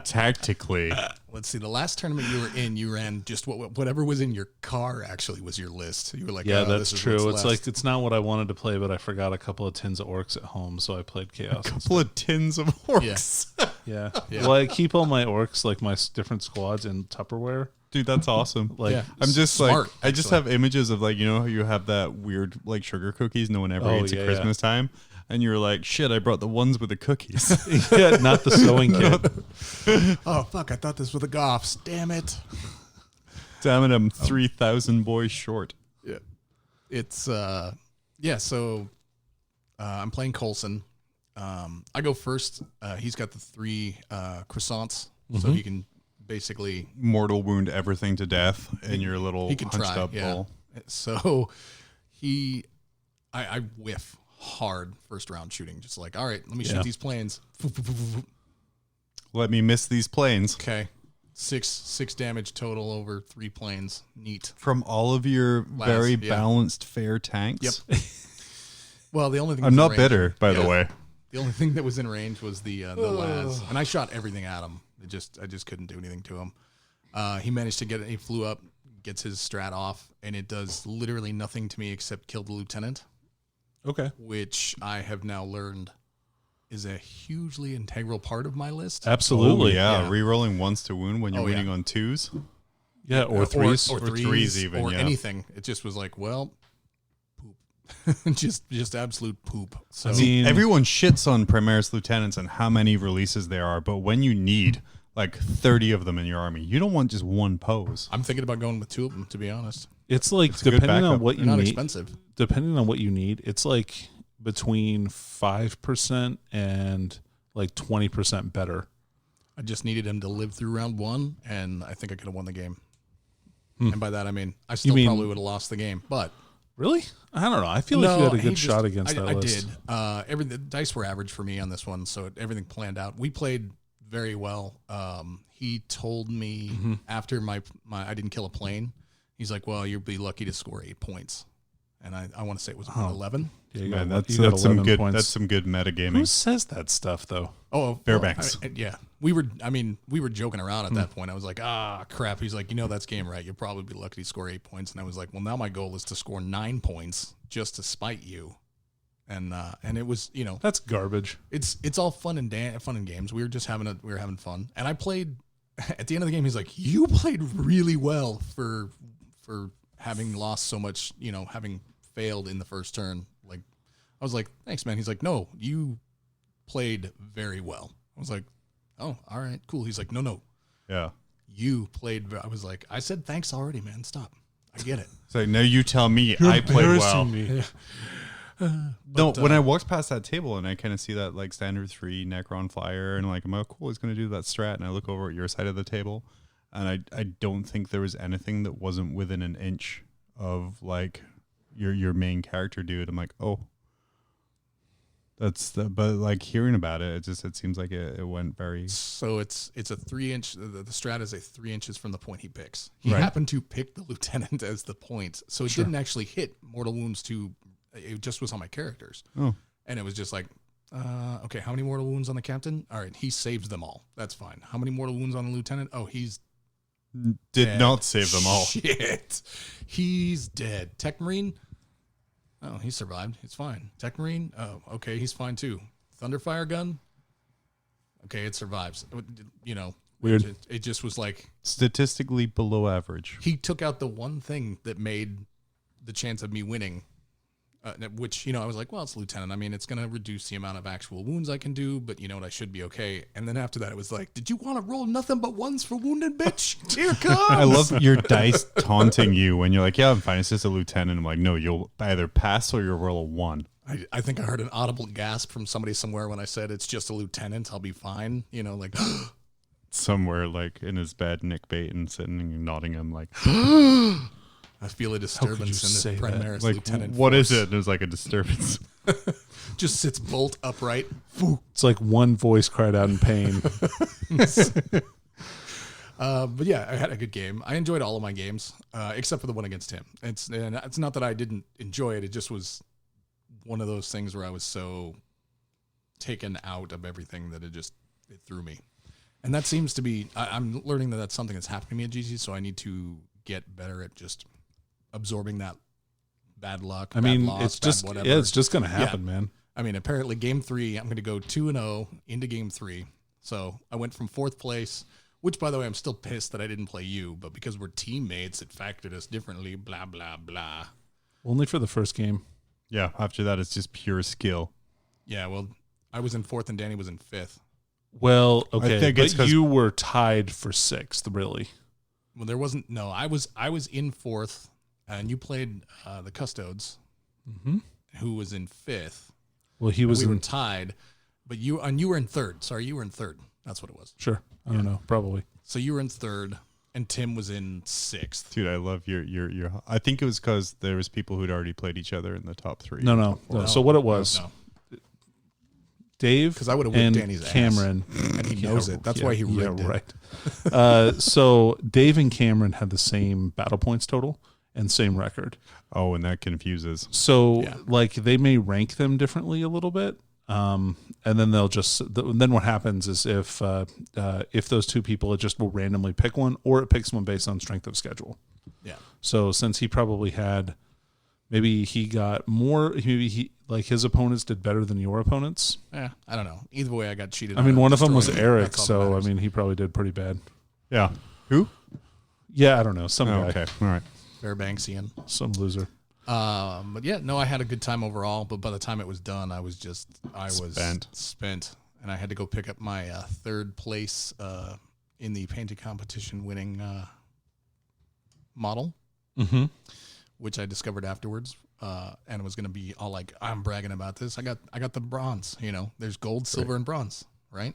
Tactically. Let's see. The last tournament you were in, you ran just whatever was in your car. Actually, was your list. You were like, Yeah, oh, that's this is true. what's It's left. like it's not what I wanted to play, but I forgot a couple of tins of orcs at home, so I played Chaos. Couple of tins of orcs. Yeah. Yeah. Well, I keep all my orcs, like my different squads, in Tupperware. Dude, that's awesome. Like, Yeah. I'm just Smart, like, I just have images of like, how you have that weird like sugar cookies no one ever eats at Christmas time. And you're like, shit, I brought the ones with the cookies. yeah, not the sewing kit. Oh fuck! I thought this was the Goffs. Damn it! Damn it, I'm 3,000 boys short. Yeah, it's So I'm playing Coulson. I go first. He's got the 3 croissants, so he can basically Mortal wound everything to death in your little he can hunched try. up Yeah. ball. So I whiff hard first round shooting. Just like, all right, let me shoot these planes. Let me miss these planes. Okay. 6 damage total over 3 planes. Neat. From all of your very yeah. balanced, fair tanks. Yep. Well, the only thing I'm that was not in range- bitter, by the way. The only thing that was in range was the Laz, and I shot everything at him. I just couldn't do anything to him. He managed to get it. He flew up, gets his strat off, and it does literally nothing to me except kill the lieutenant, Okay. which I have now learned is a hugely integral part of my list. Absolutely. Oh, yeah. Yeah. Rerolling ones to wound when you're Oh, yeah. winning on 2s. Yeah, or threes. or threes threes, even, or yeah. anything. It just was like, well, poop, just absolute poop. So I mean, Everyone shits on Primaris lieutenants and how many releases there are, but when you need like 30 of them in your army, you don't want just one pose. I'm thinking about going with 2 of them, to be honest. it's like a good depending on backup. what They're you not need. expensive. Depending on what you need, it's like between 5% and like 20% better. I just needed him to live through round 1, and I think I could have won the game. And by that, I mean, I still mean- probably would have lost the game. But Really? I don't know. I feel like you had a good shot against that I list. did. The dice were average for me on this one, so everything planned out. We played very well. He told me after my I didn't kill a plane, he's like, well, you'll be lucky to score 8 points. And I want to say it was 11. Yeah, you Man, got, that's you got some 11 good points. that's some good Who metagaming. says that stuff though? Oh, Fairbanks. yeah. We were joking around at that point. I was like, crap. He's like, that's game right. You'll probably be lucky to score 8 points. And I was like, well, now my goal is to score 9 points just to spite you. And it was, That's garbage. it's all fun and games. We were just having fun. And I played at the end of the game. He's like, you played really well for having lost so much, having failed in the first turn. Like, I was like, thanks, man. He's like, no, you played very well. I was like, oh, all right, cool. He's like, no, Yeah. you played. I was like, I said thanks already, man. Stop. I get it. It's like, no, you tell me I played well. Me. No, when I walked past that table and I kind of see that like standard 3 Necron flyer and like, I'm like, cool, he's going to do that strat. And I look over at your side of the table and I don't think there was anything that wasn't within an inch of like your main character dude. I'm like, oh, but like hearing about it, it seems like it went very. So it's a 3-inch. The strat is a 3 inches from the point he picks. He happened to pick the lieutenant as the point, so it didn't actually hit mortal wounds to. It just was on my characters. Oh, and it was just like, okay, how many mortal wounds on the captain? All right, he saves them all. That's fine. How many mortal wounds on the lieutenant? Oh, he's did not save them all. Shit, he's dead. Tech Marine. Oh, he survived. It's fine. Tech Marine. Oh, okay, he's fine too. Thunderfire gun. Okay, it survives. You know, weird. It just was like Statistically below average. he took out the one thing that made the chance of me winning. Which, you know, I was like, well, it's lieutenant. I mean, it's going to reduce the amount of actual wounds I can do, but you know what? I should be okay. And then after that, it was like, did you want to roll nothing but ones for wounded, bitch? Here it comes. I love your dice taunting you when you're like, yeah, I'm fine. It's just a lieutenant. I'm like, no, you'll either pass or you'll roll a 1. I think I heard an audible gasp from somebody somewhere when I said it's just a lieutenant. I'll be fine. You know, like somewhere like in his bed, Nick Baton sitting and nodding him like, I feel a disturbance in the Primaris like, lieutenant. What force. Is it? There's like a disturbance. Just sits bolt upright. It's like one voice cried out in pain. But yeah, I had a good game. I enjoyed all of my games, except for the one against him. It's not that I didn't enjoy it. It just was one of those things where I was so taken out of everything that it threw me. And that seems to be, I'm learning that that's something that's happening to me at GG, so I need to get better at just absorbing that bad luck. I mean, loss, it's just whatever. Yeah, it's just going to happen, man. I mean, apparently game 3, I'm going to go 2-0 into game 3. So I went from 4th place, which by the way, I'm still pissed that I didn't play you, but because we're teammates, it factored us differently, blah, blah, blah. Only for the first game. Yeah. After that, it's just pure skill. Yeah. Well, I was in 4th and Danny was in 5th. Well, okay. I think it's but you were tied for 6th, really. Well, there wasn't, no, I was in 4th and you played the Custodes, who was in 5th. Well, we were tied, but you were in 3rd. Sorry, you were in 3rd. That's what it was. Sure. I don't know. Probably. So you were in 3rd, and Tim was in 6th. Dude, I love your. I think it was because there was people who'd already played each other in the top 3. No. So what it was, Dave, because I would have whipped Danny's Cameron, ass, and he knows it. That's why he rigged it. Right. So Dave and Cameron had the same battle points total and same record. Oh, and that confuses. So like they may rank them differently a little bit. And then then what happens is if those two people, it just will randomly pick one, or it picks one based on strength of schedule. Yeah. So since he probably had, maybe he got more, maybe his opponents did better than your opponents. Yeah. I don't know. Either way, I got cheated. I mean, one of them was Eric. So, I mean, he probably did pretty bad. Yeah. Who? Yeah. I don't know. Some guy. Okay. All right. Fairbanksian. Some loser. But yeah, no, I had a good time overall, but by the time it was done, I was spent, and I had to go pick up my 3rd place in the painting competition winning model, which I discovered afterwards, and it was going to be all like, I'm bragging about this. I got the bronze, you know, there's gold, silver, and bronze, right?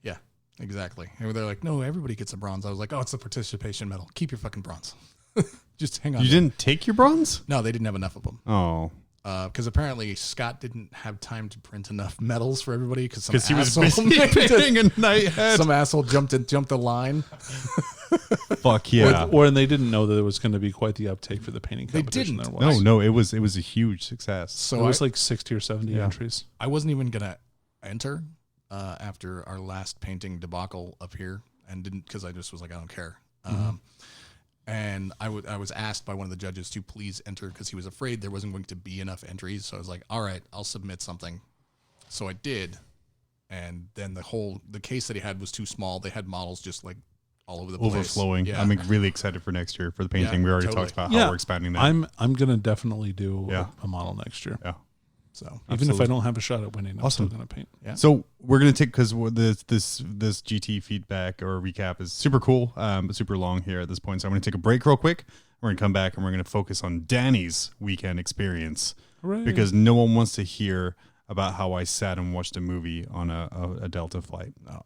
Yeah, exactly. And they're like, no, everybody gets a bronze. I was like, oh, it's the participation medal. Keep your fucking bronze. Just hang on. You didn't take your bronze? No, they didn't have enough of them. Oh. Because apparently Scott didn't have time to print enough medals for everybody because he was busy painting a nighthead. Some asshole jumped the line. Fuck yeah. And they didn't know that there was going to be quite the uptake for the painting competition. They didn't. There was. No, it was a huge success. So it was like 60 or 70 entries. I wasn't even gonna enter after our last painting debacle up here, and didn't, because I just was like, I don't care. And I was asked by one of the judges to please enter because he was afraid there wasn't going to be enough entries. So I was like, all right, I'll submit something. So I did. And then the case that he had was too small. They had models just like all over the place. Overflowing. Yeah. I'm really excited for next year for the painting. We already talked about how we're expanding that. I'm going to definitely do a model next year. Yeah. So even if I don't have a shot at winning, I'm still going to paint. Yeah. So we're going to take, because this GT feedback or recap is super cool, but super long here at this point. So I'm going to take a break real quick. We're going to come back and we're going to focus on Danny's weekend experience. Hooray. Because no one wants to hear about how I sat and watched a movie on a Delta flight. No.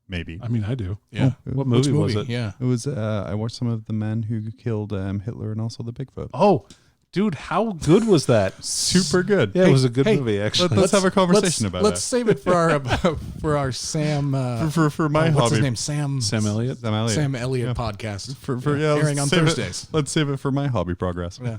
Maybe. I mean, I do. Yeah. What movie was it? Yeah. It was, I watched some of The Men Who Killed Hitler and also The Bigfoot. Oh, dude, how good was that? Super good. Yeah, it was a good movie, actually. Let's have a conversation about Let's that. save it for our Sam. For my what's hobby. his name? Sam Elliott. Sam Elliott podcast. Airing on Thursdays. Let's save it for my hobby progress. Yeah.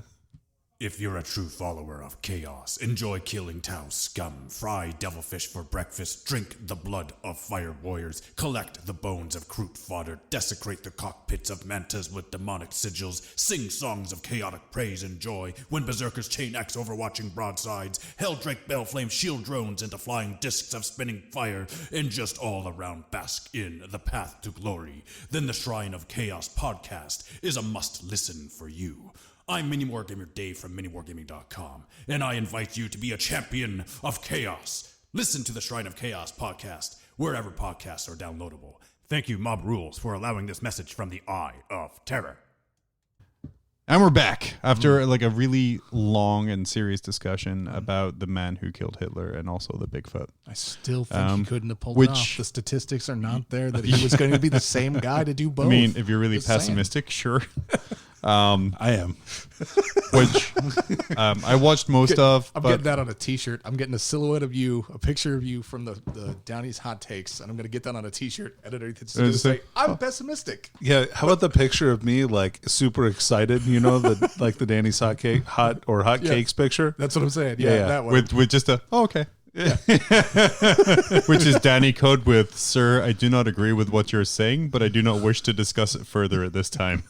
If you're a true follower of chaos, enjoy killing Tau scum, fry devilfish for breakfast, drink the blood of fire warriors, collect the bones of Kroot fodder, desecrate the cockpits of mantas with demonic sigils, sing songs of chaotic praise and joy, when berserkers chain axe overwatching broadsides, helldrake baleflame shield drones into flying discs of spinning fire, and just all around bask in the path to glory, then the Shrine of Chaos podcast is a must-listen for you. I'm Mini Wargamer Dave from MiniWargaming.com, and I invite you to be a champion of chaos. Listen to the Shrine of Chaos podcast wherever podcasts are downloadable. Thank you, Mob Rules, for allowing this message from the Eye of Terror. And we're back after like a really long and serious discussion about the man who killed Hitler and also the Bigfoot. I still think he couldn't have pulled which- it off. The statistics are not there that he was going to be the same guy to do both. I mean, if you're really Just saying. pessimistic, sure. I am. Which I watched most of. I'm but getting that on a T-shirt. I'm getting a silhouette of you, a picture of you from the Downey's Hot Takes, and I'm going to get that on a T-shirt. Editor, it's going to say, "I'm pessimistic." Yeah, how about the picture of me like super excited? You know, the like the Danny's hot cakes picture. That's what I'm saying. Yeah, Yeah, yeah. that one. with just a okay. Which is Danny code with, "Sir, I do not agree with what you're saying, but I do not wish to discuss it further at this time."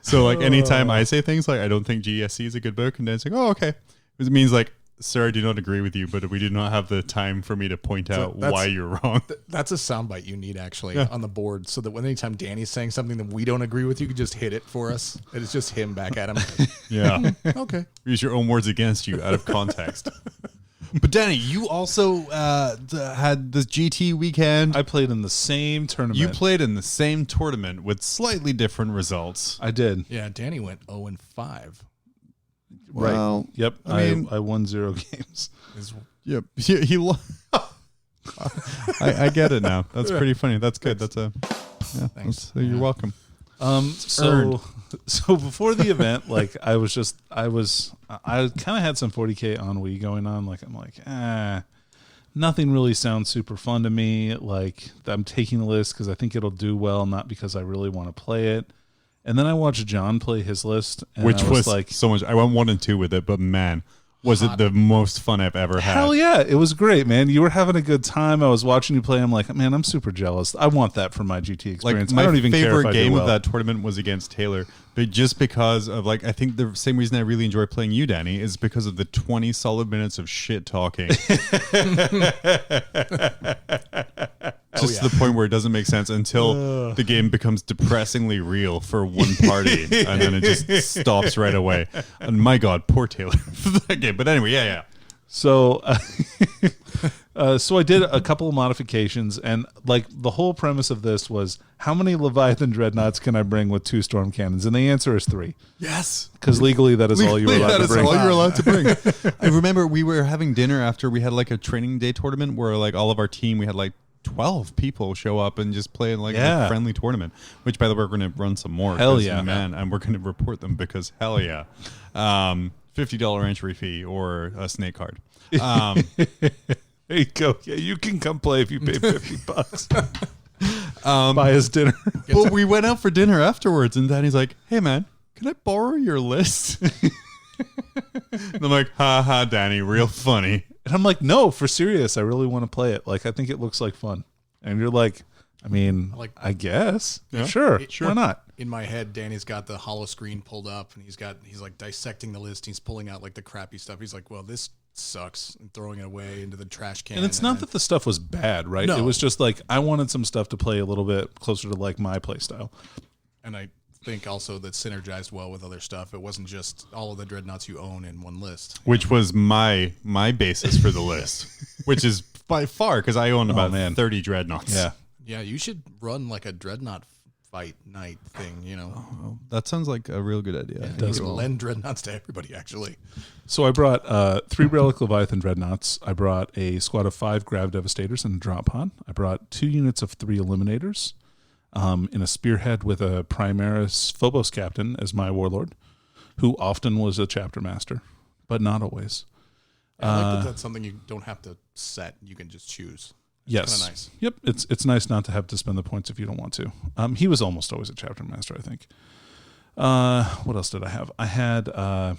So like anytime I say things like I don't think GSC is a good book, and Dan's like, "Oh, okay," it means like, "Sir, I do not agree with you, but we do not have the time for me to point out that's- why you're wrong." That's a soundbite you need actually on the board, so that when anytime Danny's saying something that we don't agree with, you can just hit it for us. And it's just him back at him. Yeah. Okay. Use your own words against you out of context. But Danny, you also had this GT weekend. I played in the same tournament. You played in the same tournament with slightly different results. I did. Yeah, Danny went 0-5. Right. Yep. I won 0 games. Yep. I get it now. That's pretty funny. That's good. That's Thanks. You're welcome. So before the event, like I kind of had some 40K ennui going on. Like I'm like, nothing really sounds super fun to me. Like I'm taking the list because I think it'll do well, not because I really want to play it. And then I watched John play his list, and Which I was like, so much. I went 1 and 2 with it, but man, was it the most fun I've ever had. hell yeah, it was great, man. You were having a good time. I was watching you play. I'm like, man, I'm super jealous. I want that for my GT experience. Like my I don't even care if favorite I do game well. of that tournament was against Taylor, but just because of like I think the same reason I really enjoy playing you, Danny, is because of the 20 solid minutes of shit talking. Just to the point where it doesn't make sense until the game becomes depressingly real for one party, and then it just stops right away. And my God, poor Taylor for that game. But anyway, yeah. So, so I did a couple of modifications, and like the whole premise of this was, how many Leviathan dreadnoughts can I bring with 2 storm cannons? And the answer is 3, Yes. because legally that is all you were allowed to bring. all you're allowed to bring. I remember we were having dinner after we had like a training day tournament where like all of our team, we had like 12 people show up and just play like a friendly tournament, which by the way, we're going to run some more. Hell yeah. Man. And we're going to report them because hell yeah. $50 entry fee or a snake card. There you go. Yeah, you can come play if you pay $50. Buy us dinner. But we went out for dinner afterwards and Danny's like, "Hey man, can I borrow your list?" And I'm like, "Ha, Danny, real funny." And I'm like, no, for serious, I really want to play it. Like, I think it looks like fun. And you're like, I mean, I guess. Yeah. Sure. Why not? In my head, Danny's got the hollow screen pulled up, and he's like dissecting the list. He's pulling out like the crappy stuff. He's like, "Well, this sucks," and throwing it away into the trash can. And it's not that the stuff was bad, right? No. It was just like, I wanted some stuff to play a little bit closer to like my play style. And I think also that synergized well with other stuff. It wasn't just all of the dreadnoughts you own in one list. Which was my basis for the list, which is by far because I own about 30 dreadnoughts. Yeah. Yeah, you should run like a dreadnought fight night thing, you know. Oh, that sounds like a real good idea. It does lend dreadnoughts to everybody, actually. So I brought 3 Relic Leviathan dreadnoughts. I brought a squad of 5 Grav Devastators and a drop pod. I brought 2 units of 3 Eliminators in a spearhead with a Primaris Phobos captain as my warlord, who often was a chapter master, but not always. I like that that's something you don't have to set. You can just choose. It's Yes. kind of nice. Yep. It's nice not to have to spend the points if you don't want to. He was almost always a chapter master, I think. What else did I have? I had I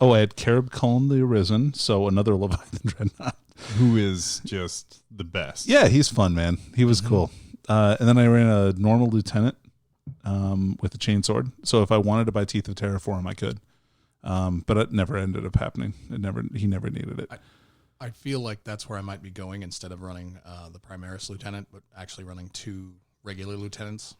had Carib Cullen the Arisen, so another Leviathan dreadnought. Who is just the best. Yeah, he's fun, man. He was cool. And then I ran a normal lieutenant with a chainsword. So if I wanted to buy Teeth of Terror for him, I could. But it never ended up happening. He never needed it. I feel like that's where I might be going instead of running the Primaris lieutenant, but actually running 2 regular lieutenants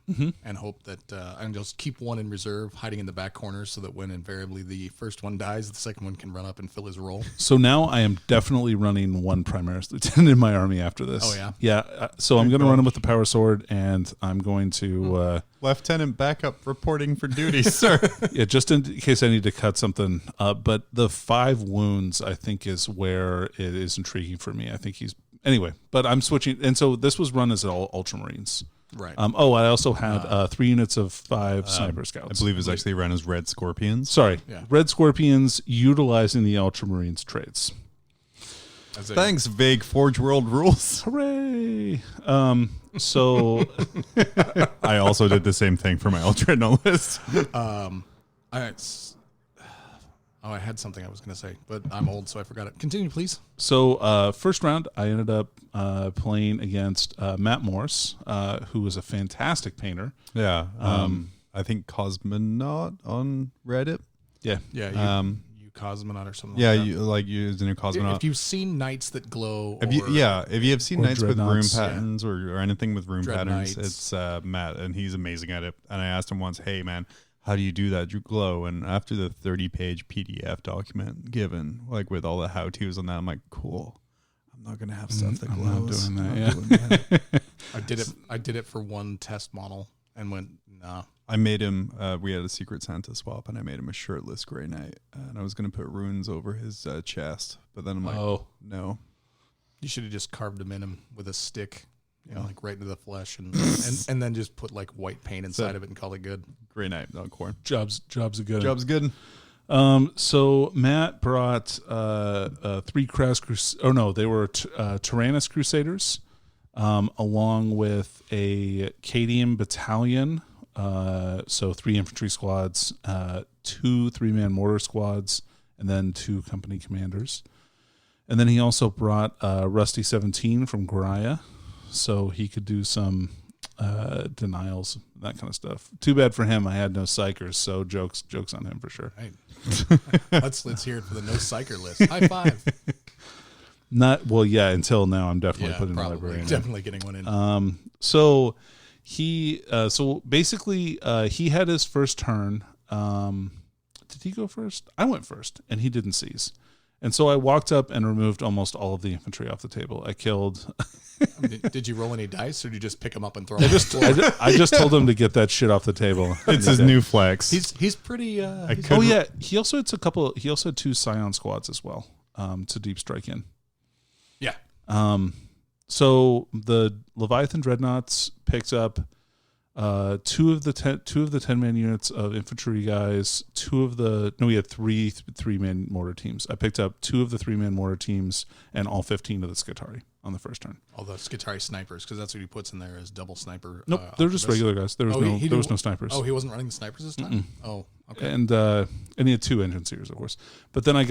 and hope that and just keep one in reserve, hiding in the back corners, so that when invariably the first one dies, the second one can run up and fill his role. So now I am definitely running 1 Primaris lieutenant in my army after this. Oh, yeah? Yeah. So I'm going to run him with the power sword, and I'm going to... Lieutenant backup reporting for duty, sir. Yeah, just in case I need to cut something. But the 5 wounds, I think, is where it is intriguing for me. I think he's... Anyway, but I'm switching. And so this was run as all Ultramarines. Right. I also had 3 units of 5 Sniper Scouts. I believe it was actually run as Red Scorpions. Sorry. Yeah. Red Scorpions utilizing the Ultramarines traits. Thanks, vague Forge World rules. Hooray! So... I also did the same thing for my Ultradreadnought list. I had something I was going to say, but I'm old, so I forgot it. Continue, please. So first round, I ended up playing against Matt Morse, who was a fantastic painter. Yeah. I think Cosmonaut on Reddit. Yeah. Yeah, you Cosmonaut or something Yeah, like that. you like using a Cosmonaut. If you've seen Knights that glow, If you have seen or Knights with rune Dreadnoughts. patterns or anything with rune Dread patterns, Knights. it's Matt, and he's amazing at it. And I asked him once, hey, man, how do you do that glow? And after the 30-page PDF document given, like with all the how-tos on that, I'm like, cool. I'm not going to have stuff that I'm not glows. doing that, I'm yeah. not doing that. I did it for one test model and went, nah. I made him, we had a Secret Santa swap, and I made him a shirtless Grey Knight. And I was going to put runes over his chest. But then I'm like, no. You should have just carved him in him with a stick, like right into the flesh, and then just put like white paint inside of it and call it good. Grey Knight, not corn. Job's a good. Job's good. So Matt brought 3 they were Tyrannus Crusaders, along with a Cadian battalion. So 3 infantry squads, 2 3-man mortar squads, and then 2 company commanders. And then he also brought Rusty 17 from Goriah, so he could do some denials, that kind of stuff. Too bad for him, I had no psychers, so jokes on him for sure. Right. let's hear it for the no psycher list. High five. Until now, I'm definitely putting the probably library in. definitely getting one in. So he, basically, he had his first turn. Did he go first? I went first, and he didn't seize. And so I walked up and removed almost all of the infantry off the table. I killed. Did you roll any dice, or did you just pick them up and throw them? I just told him to get that shit off the table. It's his new flex. He's pretty. He also had He also had 2 Scion squads as well to deep strike in. Yeah. So the Leviathan Dreadnoughts picked up 2 of the 10-man units of infantry guys. We had 3 3-man mortar teams. I picked up 2 of the 3-man mortar teams and all 15 of the Skitari on the first turn. All the Skitari snipers, because that's what he puts in there as double sniper. Nope, they're just regular guys. There was no snipers. Oh, he wasn't running the snipers this time. Oh, okay. And he had 2 engine seers, of course. But then I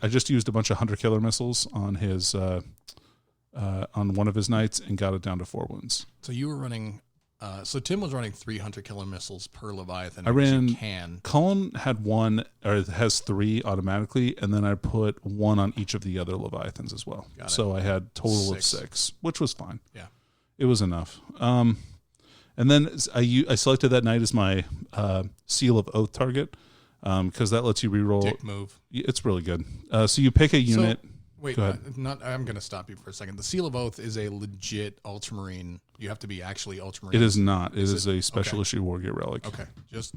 just used a bunch of hunter killer missiles on his on one of his knights and got it down to 4 wounds. So you were running. So Tim was running 3 hunter killer missiles per Leviathan. I ran. Can. Cullen had 1, or has 3 automatically, and then I put 1 on each of the other Leviathans as well. So I had total of 6, which was fine. Yeah, it was enough. And then I selected that knight as my Seal of Oath target because that lets you reroll. Dick move. It's really good. So you pick a unit. Wait, Go ahead. I'm going to stop you for a second. The Seal of Oath is a legit Ultramarine. You have to be actually Ultramarine. It is not. It is a special okay. issue Wargear relic. Okay.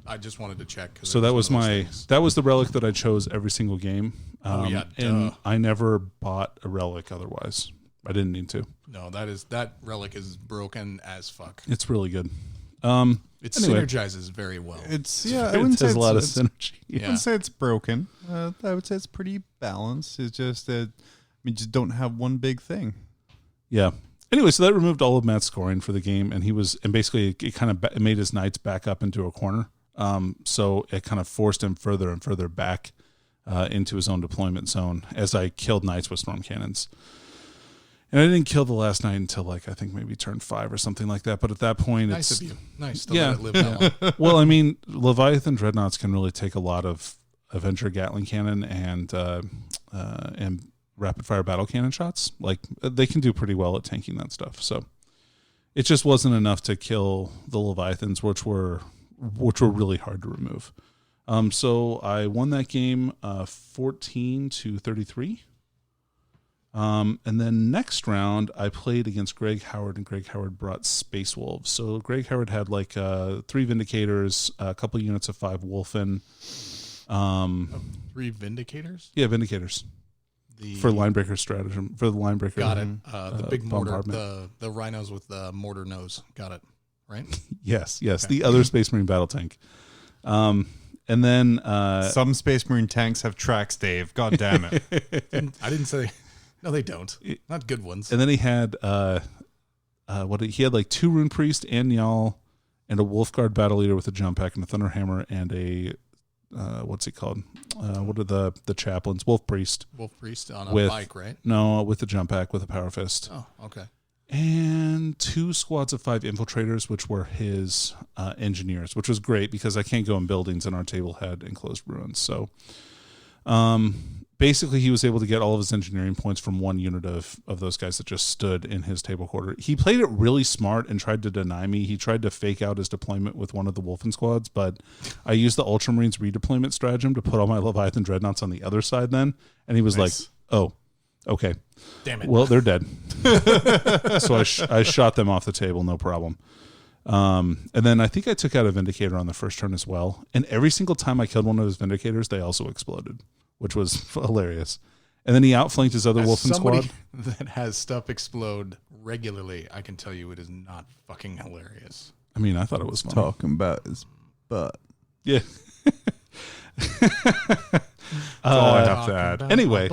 I just wanted to check. So that was the relic that I chose every single game. And I never bought a relic otherwise. I didn't need to. No, that relic is broken as fuck. It's really good. It anyway. synergizes very well. I It wouldn't say has a lot of it's, synergy. I wouldn't say it's broken. I would say it's pretty balanced. It's just that just don't have one big thing. Yeah. Anyway, so that removed all of Matt's scoring for the game, and basically it kind of made his knights back up into a corner. So it kind of forced him further and further back into his own deployment zone as I killed knights with storm cannons. And I didn't kill the last knight until I think maybe turn 5 or something like that. But at that point, nice it's of you. Nice to let it live that long. Well, I mean, Leviathan dreadnoughts can really take a lot of Avenger Gatling cannon and rapid fire battle cannon shots. Like they can do pretty well at tanking that stuff. So it just wasn't enough to kill the Leviathans, which were really hard to remove. So I won that game 14-33. And then next round, I played against Greg Howard, and Greg Howard brought Space Wolves. So Greg Howard had 3 Vindicators, a couple units of 5 Wolfen. 3 Vindicators? Yeah, Vindicators. For Linebreaker stratagem. For the Linebreaker. Got it. The big mortar, the rhinos with the mortar nose. Got it. Right? Yes. Okay. The other Space Marine battle tank. And then... some Space Marine tanks have tracks, Dave. God damn it. I didn't say... No, they don't. Not good ones. And then he had he had 2 Rune Priest and Njal and a Wolfguard battle leader with a jump pack and a Thunder Hammer and a what's he called? What are the chaplains? Wolf Priest. Wolf Priest on a bike, right? No, with the jump pack with a Power Fist. Oh, okay. And 2 squads of 5 infiltrators, which were his engineers, which was great because I can't go in buildings and our table had enclosed ruins. So basically, he was able to get all of his engineering points from 1 unit of those guys that just stood in his table quarter. He played it really smart and tried to deny me. He tried to fake out his deployment with one of the Wolfen squads, but I used the Ultramarines redeployment stratagem to put all my Leviathan Dreadnoughts on the other side then, and he was like, oh, okay. Damn it. Well, they're dead. So I shot them off the table, no problem. And then I think I took out a Vindicator on the first turn as well, and every single time I killed one of his Vindicators, they also exploded, which was hilarious. And then he outflanked his other Wolfen squad. That has stuff explode regularly, I can tell you it is not fucking hilarious. I mean, I thought it was fun. Talking about his butt. Yeah. all I have to add. Anyway,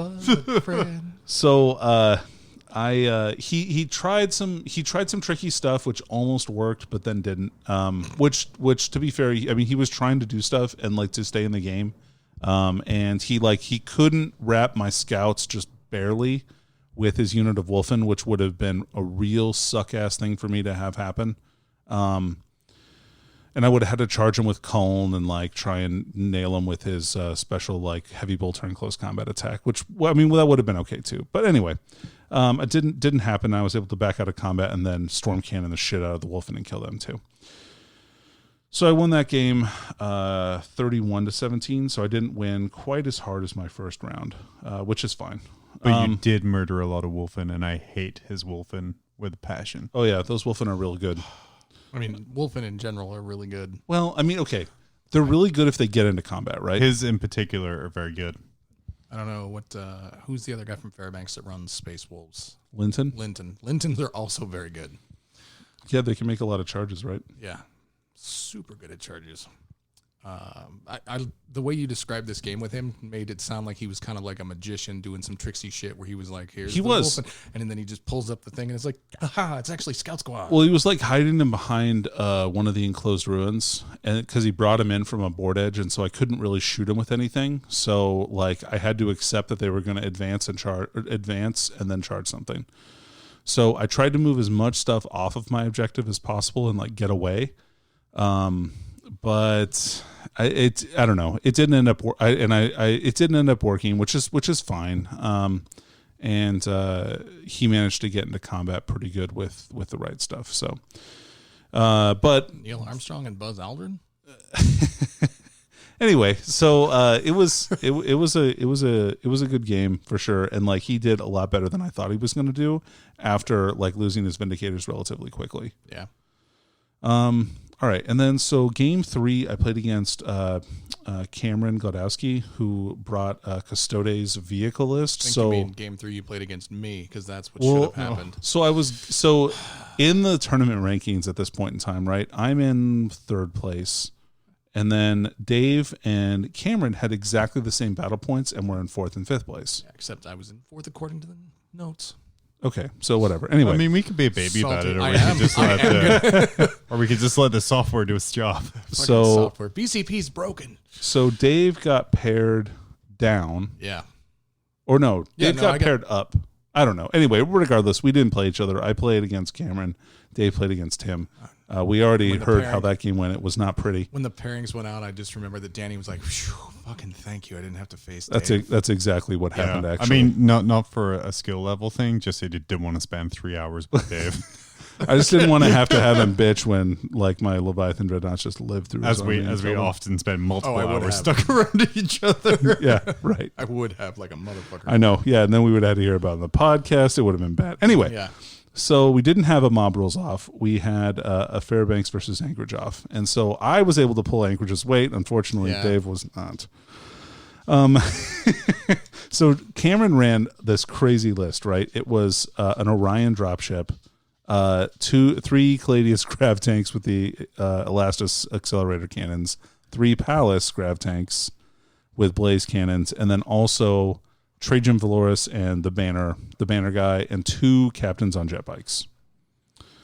so he tried some tricky stuff which almost worked, but then didn't. Which to be fair, I mean, he was trying to do stuff and to stay in the game. And he couldn't wrap my scouts just barely with his unit of Wolfen, which would have been a real suck-ass thing for me to have happen. And I would have had to charge him with Culn and try and nail him with his special heavy bolter and close combat attack, which that would have been okay too. But anyway, it didn't happen. I was able to back out of combat and then storm cannon the shit out of the Wolfen and kill them too. So I won that game 31-17. So I didn't win quite as hard as my first round, which is fine. But you did murder a lot of Wolfen, and I hate his Wolfen with passion. Oh yeah, those Wolfen are real good. I mean, Wolfen in general are really good. Well, I mean, okay, they're really good if they get into combat, right? His in particular are very good. I don't know who's the other guy from Fairbanks that runs Space Wolves? Linton. Lintons are also very good. Yeah, they can make a lot of charges, right? Yeah. Super good at charges. The way you described this game with him made it sound like he was kind of like a magician doing some tricksy shit where he was like, here's the Wolfen, and then he just pulls up the thing and it's like, haha, it's actually Scout Squad. Well, he was hiding them behind one of the enclosed ruins, and because he brought him in from a board edge, and so I couldn't really shoot him with anything. So I had to accept that they were going to advance and then charge something. So I tried to move as much stuff off of my objective as possible and get away. But I don't know. It didn't end up. It didn't end up working, which is fine. And he managed to get into combat pretty good with the right stuff. So, but Neil Armstrong and Buzz Aldrin. Anyway, so it was a good game for sure, and like he did a lot better than I thought he was going to do after like losing his Vindicators relatively quickly. Yeah. All right, and then so game 3, I played against Cameron Godowski, who brought Custodes vehicle list. I think So you mean game 3 you played against me because that's what should have happened. So in the tournament rankings at this point in time, right? I'm in 3rd place, and then Dave and Cameron had exactly the same battle points, and we're in 4th and 5th place. Yeah, except I was in 4th according to the notes. Okay, so whatever. Anyway, I mean, we could be a baby about it, or we could just let the software do its job. so Software. BCP's broken. so Dave got paired down, Yeah. or no, Yeah, Dave no, got I got- paired up. I don't know. Anyway, regardless, we didn't play each other. I played against Cameron. Dave played against him. We already When the heard pairing- how that game went. It was not pretty. When the pairings went out, I just remember that Danny was like, "Phew, fucking thank you. I didn't have to face That's Dave." that's exactly what happened. Yeah. Actually, I mean, not for a skill level thing. Just he didn't want to spend 3 hours with Dave. I just didn't want to have him bitch when like my Leviathan Dreadnoughts just lived through. his as we army and as we killed him. often spend multiple I would hours have. stuck around each other. Yeah, right. I would have like a motherfucker. I know. Yeah, and then we would have to hear about it on the podcast. It would have been bad. Anyway, Yeah. so we didn't have a mob rules off. We had a Fairbanks versus Anchorage off, and so I was able to pull Anchorage's weight. Unfortunately, Yeah. Dave was not. So Cameron ran this crazy list, right? It was an Orion dropship, 3 Caladius grav tanks with the Elastus accelerator cannons, 3 Palace grav tanks with blaze cannons, and then also Trajan Valoris and the banner guy, and 2 captains on jet bikes.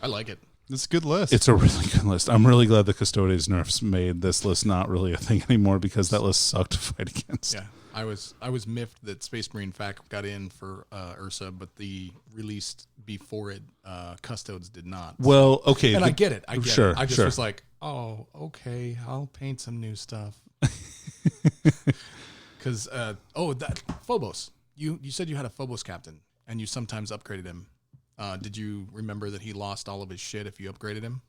I like it. It's a good list. It's a really good list. I'm really glad the Custodes nerfs made this list not really a thing anymore, because that list sucked to fight against. Yeah. I was miffed that Space Marine FAC got in for Ursa, but the released before it, Custodes did not. Well, okay. And I get it. I get sure, it. I just sure. was like, oh, okay, I'll paint some new stuff. Because, that Phobos. You said you had a Phobos captain, and you sometimes upgraded him. Did you remember that he lost all of his shit if you upgraded him?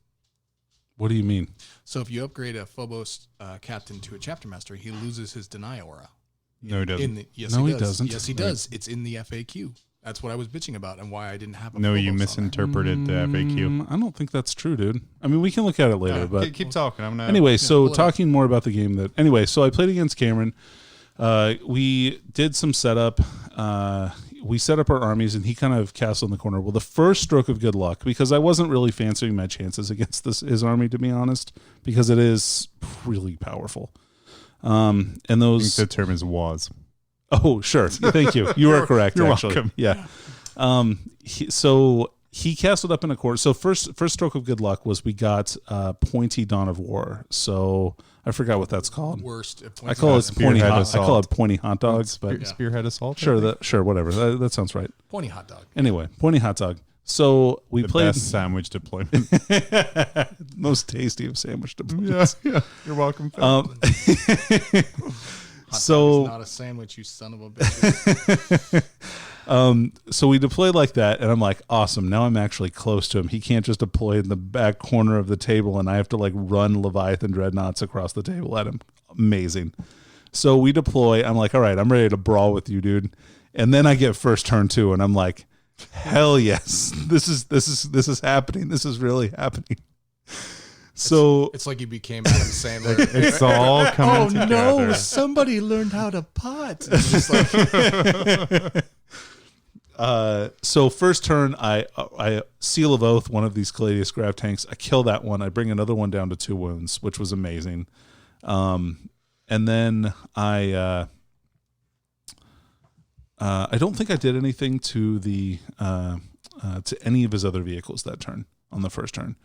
What do you mean? So if you upgrade a Phobos captain to a chapter master, he loses his deny aura. no, he doesn't. Yes, No, he he does. doesn't. Yes, he does. It's in the FAQ. That's what I was bitching about, and why I didn't have a No, you Phobos on there. misinterpreted the FAQ. I don't think that's true, dude. I mean, we can look at it later, but Keep talking. I'm gonna. anyway, so pull it talking more about the game that anyway, so I played against Cameron. We did some setup. We set up our armies, and he kind of castled in the corner. Well, the first stroke of good luck, because I wasn't really fancying my chances against his army, to be honest, because it is really powerful. And I those think the term is was. Oh, sure. Thank you. You are correct, you're actually. welcome. Yeah. So he castled up in a corner. So first stroke of good luck was we got Pointy Dawn of War. So I forgot what that's called. Worst. I call it pointy. Spearhead I call it assault. pointy hot dogs, but Spearhead assault. I sure, think? whatever. That sounds right. Pointy hot dog. Anyway, pointy hot dog. So we The played best sandwich deployment. most tasty of sandwich deployments. yeah. You're welcome. Hot So- dog is not a sandwich, you son of a bitch. So we deployed like that, and I'm like, awesome. Now I'm actually close to him. He can't just deploy in the back corner of the table, and I have to like run Leviathan Dreadnoughts across the table at him. Amazing. So we deploy. I'm like, all right, I'm ready to brawl with you, dude. And then I get first turn 2, and I'm like, hell yes, this is happening. This is really happening. So It's like you became Adam Sandler. It's all coming together. somebody learned how to pot. It's just like, so first turn, I seal of oath one of these Caladius grav tanks. I kill that one. I bring another one down to 2 wounds, which was amazing. And then I don't think I did anything to the to any of his other vehicles that turn on the first turn.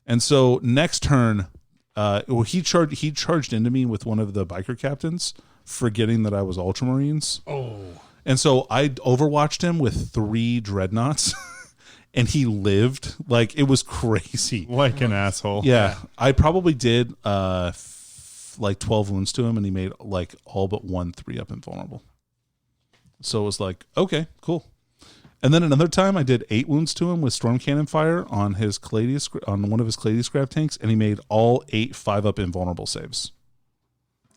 And so next turn, he charged into me with one of the biker captains, forgetting that I was Ultramarines. oh, And so I overwatched him with 3 dreadnoughts, and he lived. Like, it was crazy. Like an asshole. Yeah, I probably did like 12 wounds to him, and he made like all but 1 3-up invulnerable. So it was like, okay, cool. And then another time I did 8 wounds to him with storm cannon fire on his on one of his Caladius grav tanks, and he made all 8 5-up invulnerable saves.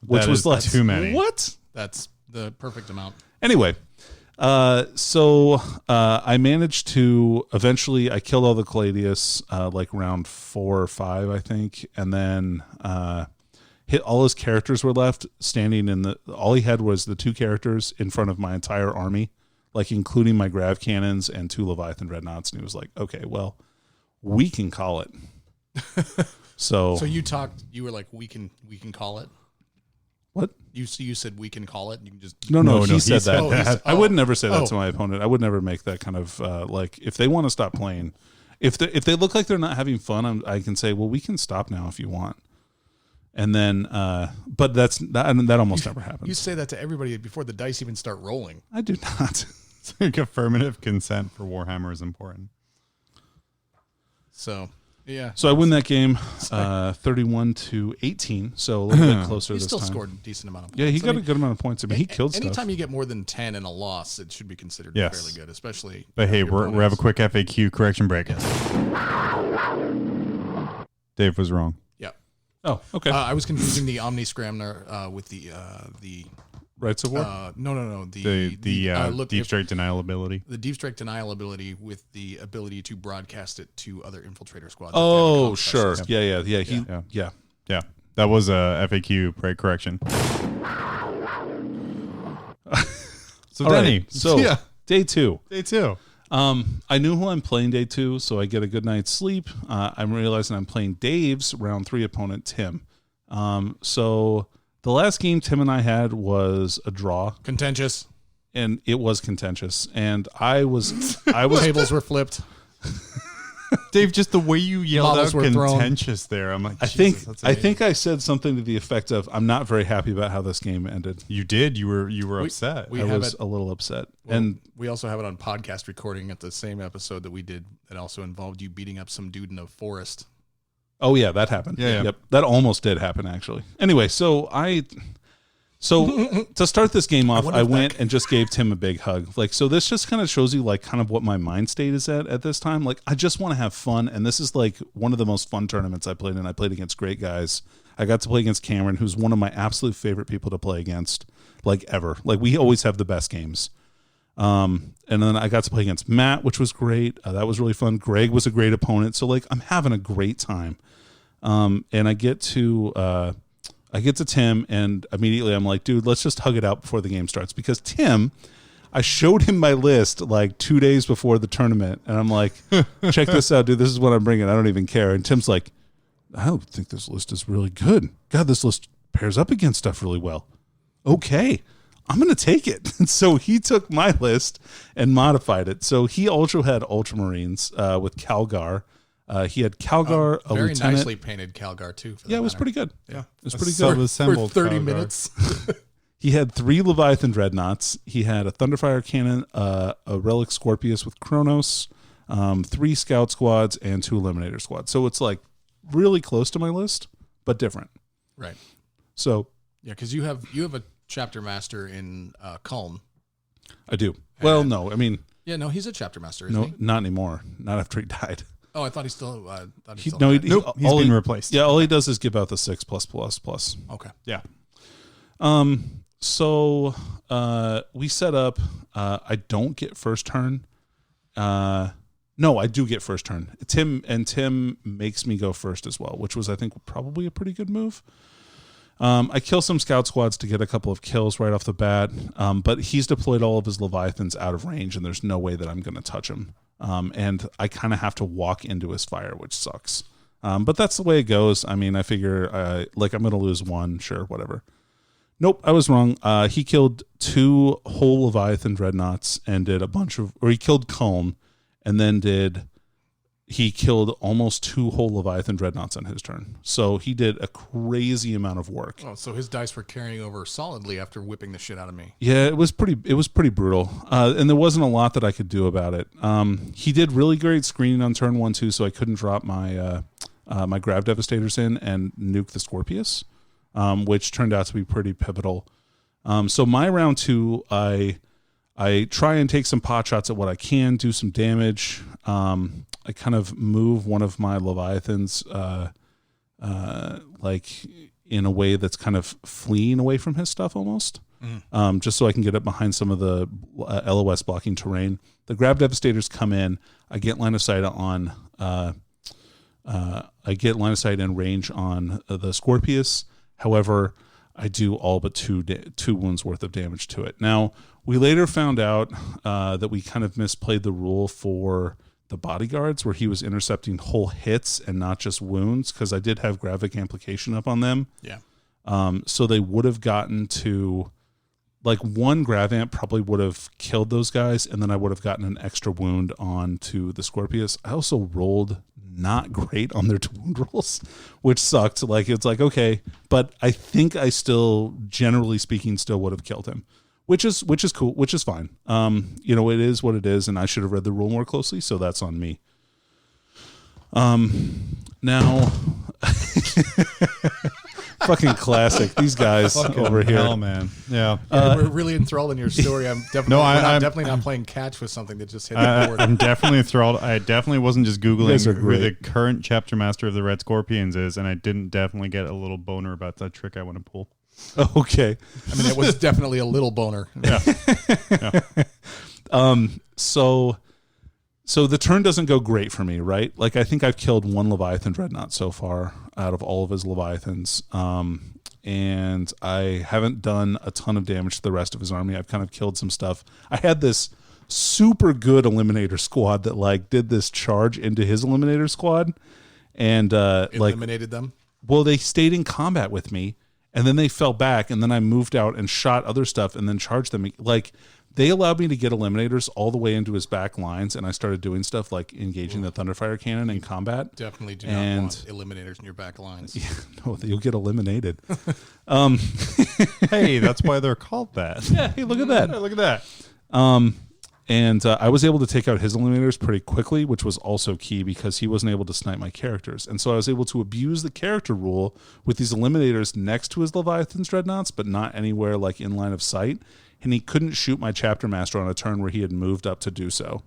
which That was is like too many. What? That's the perfect amount. Anyway, so I managed to eventually I killed all the Caladius like round 4 or 5, I think, and then hit all his characters were left standing in the. All he had was the 2 characters in front of my entire army, like including my grav cannons and 2 Leviathan dreadnoughts, and he was like, "Okay, well, we can call it." So you were like, we can call it. What? You said we can call it. You can just No, he said that. Oh, I would never say that Oh. to my opponent. I would never make that kind of like if they want to stop playing, if they look like they're not having fun, I can say, well, we can stop now if you want. And then, but that almost never happens. You say that to everybody before the dice even start rolling. I do not. It's like affirmative consent for Warhammer is important. So yeah. So I win that game, 31-18. So a little bit closer He this still time. scored a decent amount of points. Yeah, he I got mean, a good amount of points. I mean, he killed stuff. Anytime you get more than 10 in a loss, it should be considered Yes. fairly good, especially. But hey, your we have a opponents. quick FAQ correction break. Dave was wrong. Yeah. Oh, okay. I was confusing the Omni Scramner with the Rights of War. no. The deep strike denial ability. The deep strike denial ability with the ability to broadcast it to other infiltrator squads. Oh, if they have a sure. comm Yeah. Yeah. Yeah, that was a FAQ break correction. So All Denny, right. So yeah, day 2. day 2. I knew who I'm playing day 2, so I get a good night's sleep. I'm realizing I'm playing Dave's round 3 opponent, Tim. So the last game Tim and I had was a draw, Contentious. and it was contentious. And I was Tables were flipped. Dave, just the way you yelled Models out were thrown. contentious there, I'm like, I Jesus, think that's I amazing. think I said something to the effect of, "I'm not very happy about how this game ended." You did. You were upset. we I have was it- a little upset, Well, and we also have it on podcast recording at the same episode that we did that also involved you beating up some dude in a forest. oh yeah, that happened. Yeah. Yep, that almost did happen actually. Anyway, so to start this game off, wonder I if went and just gave Tim a big hug. Like, so this just kind of shows you like kind of what my mind state is at this time. Like, I just want to have fun, and this is like one of the most fun tournaments I played in. I played against great guys. I got to play against Cameron, who's one of my absolute favorite people to play against, like ever. Like, we always have the best games. And then I got to play against Matt, which was great. That was really fun. Greg was a great opponent. So like, I'm having a great time. And I get to Tim, and immediately I'm like, dude, let's just hug it out before the game starts. Because Tim, I showed him my list like 2 days before the tournament, and I'm like, check this out, dude. This is what I'm bringing. I don't even care. And Tim's like, I don't think this list is really good. God, this list pairs up against stuff really well. Okay, I'm going to take it. And so he took my list and modified it. So he also had Ultramarines with Calgar. He had Calgar, a Very lieutenant. nicely painted Calgar too. For Yeah, that it was matter. pretty good. Yeah, It was pretty So good. assembled for 30 Calgar. minutes. He had 3 Leviathan Dreadnoughts. He had a Thunderfire Cannon, a Relic Scorpius with Kronos, 3 Scout Squads, and 2 Eliminator Squads. So it's like really close to my list, but different. Right. So Yeah, because you have a chapter master in Culm. I do. Well, no, I mean, Yeah, no, he's a chapter master, isn't no, he? not anymore. Not after he died. Oh, I thought he still. He, still no, had it. Nope, he's all been he- replaced. Yeah, all he does is give out the 6++++. Okay. Yeah. So we set up. I don't get first turn. No, I do get first turn. Tim makes me go first as well, which was, I think, probably a pretty good move. I kill some scout squads to get a couple of kills right off the bat, but he's deployed all of his Leviathans out of range, and there's no way that I'm going to touch him. And I kind of have to walk into his fire, which sucks. But that's the way it goes. I mean, I figure like I'm going to lose one, sure, whatever. Nope, I was wrong. He killed 2 whole Leviathan dreadnoughts and did a bunch of, or he killed Culm, and then he killed almost 2 whole Leviathan dreadnoughts on his turn. So he did a crazy amount of work. Oh, so his dice were carrying over solidly after whipping the shit out of me. Yeah, it was pretty brutal. And there wasn't a lot that I could do about it. He did really great screening on turn 1 too, so I couldn't drop my my Grav Devastators in and nuke the Scorpius, which turned out to be pretty pivotal. So my round 2, I try and take some pot shots at what I can, do some damage. I kind of move one of my Leviathans, like in a way that's kind of fleeing away from his stuff almost. Just so I can get up behind some of the LOS blocking terrain. The Grab Devastators come in. I get line of sight on. I get line of sight and range on the Scorpius. However, I do all but two wounds worth of damage to it. Now, we later found out that we kind of misplayed the rule for the bodyguards, where he was intercepting whole hits and not just wounds, because I did have Gravic Amplification up on them. Yeah. So they would have gotten to, like, one Grav Amp probably would have killed those guys, and then I would have gotten an extra wound onto the Scorpius. I also rolled not great on their wound rolls, which sucked. Like, it's like, okay, but I think I still, generally speaking, still would have killed him, which is cool, which is fine. It is what it is, and I should have read the rule more closely, so that's on me. Now, fucking classic. These guys over here, hell, man. Yeah, we're really enthralled in your story. I'm definitely, I'm definitely not playing catch with something that just hit the board. I'm definitely enthralled. I definitely wasn't just Googling who the great. current chapter master of the Red Scorpions is, and I didn't definitely get a little boner about that trick I want to pull. Okay. I mean, it was definitely a little boner. Yeah. So the turn doesn't go great for me, right? Like, I think I've killed one Leviathan Dreadnought so far out of all of his Leviathans. And I haven't done a ton of damage to the rest of his army. I've kind of killed some stuff. I had this super good Eliminator squad that, like, did this charge into his Eliminator squad. And, eliminated them? Well, they stayed in combat with me, and then they fell back, and then I moved out and shot other stuff and then charged them. Like, they allowed me to get Eliminators all the way into his back lines, and I started doing stuff like engaging the Thunderfire Cannon in combat. Definitely do not want Eliminators in your back lines. Yeah, no, you'll get eliminated. Hey, that's why they're called that. Yeah, hey, look at that. Look at that. And I was able to take out his Eliminators pretty quickly, which was also key because he wasn't able to snipe my characters. And so I was able to abuse the character rule with these Eliminators next to his Leviathan's Dreadnoughts, but not anywhere like in line of sight. And he couldn't shoot my chapter master on a turn where he had moved up to do so,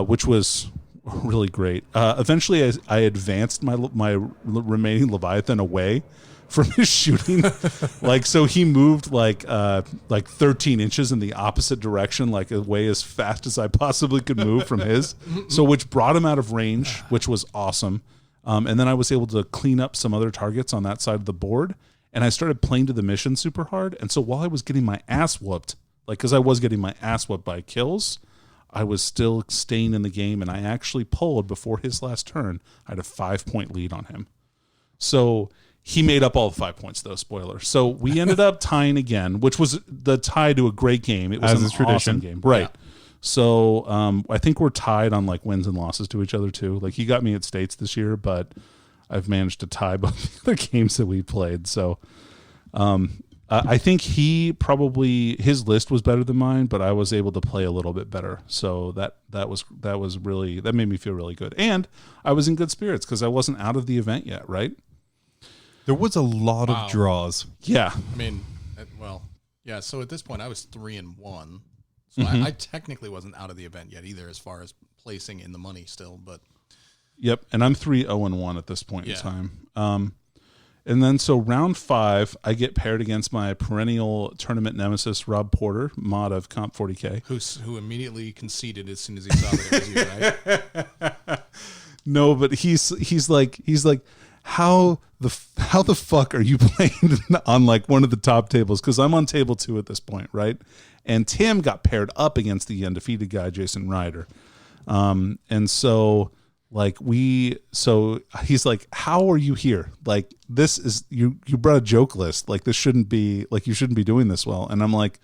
which was really great. Eventually, I advanced my remaining Leviathan away from his shooting. So he moved like 13 inches in the opposite direction, like away as fast as I possibly could move from his. So which brought him out of range, which was awesome. And then I was able to clean up some other targets on that side of the board. And I started playing to the mission super hard. And so while I was getting my ass whooped, because I was getting my ass whooped by kills, I was still staying in the game. And I actually pulled before his last turn. I had a 5-point lead on him. So he made up all the 5 points, though, spoiler. So we ended up tying again, which was the tie to a great game. It was an awesome game. Right. Yeah. So I think we're tied on like wins and losses to each other, too. Like, he got me at States this year, but I've managed to tie both the other games that we played. So I think his list was better than mine, but I was able to play a little bit better. So that made me feel really good. And I was in good spirits because I wasn't out of the event yet, right? There was a lot of draws. Yeah. I mean, yeah. So at this point, I was 3-1. So I technically wasn't out of the event yet either, as far as placing in the money still, but. Yep, and I'm 3-0-1 at this point in time. And then so round 5, I get paired against my perennial tournament nemesis, Rob Porter, mod of Comp 40K. Who immediately conceded as soon as he saw that it was you, right? No, but he's like, how the fuck are you playing on like one of the top tables? Because I'm on table 2 at this point, right? And Tim got paired up against the undefeated guy, Jason Ryder. And so he's like, how are you here? Like, this is, you brought a joke list. Like, this shouldn't be, like, you shouldn't be doing this well. And I'm like,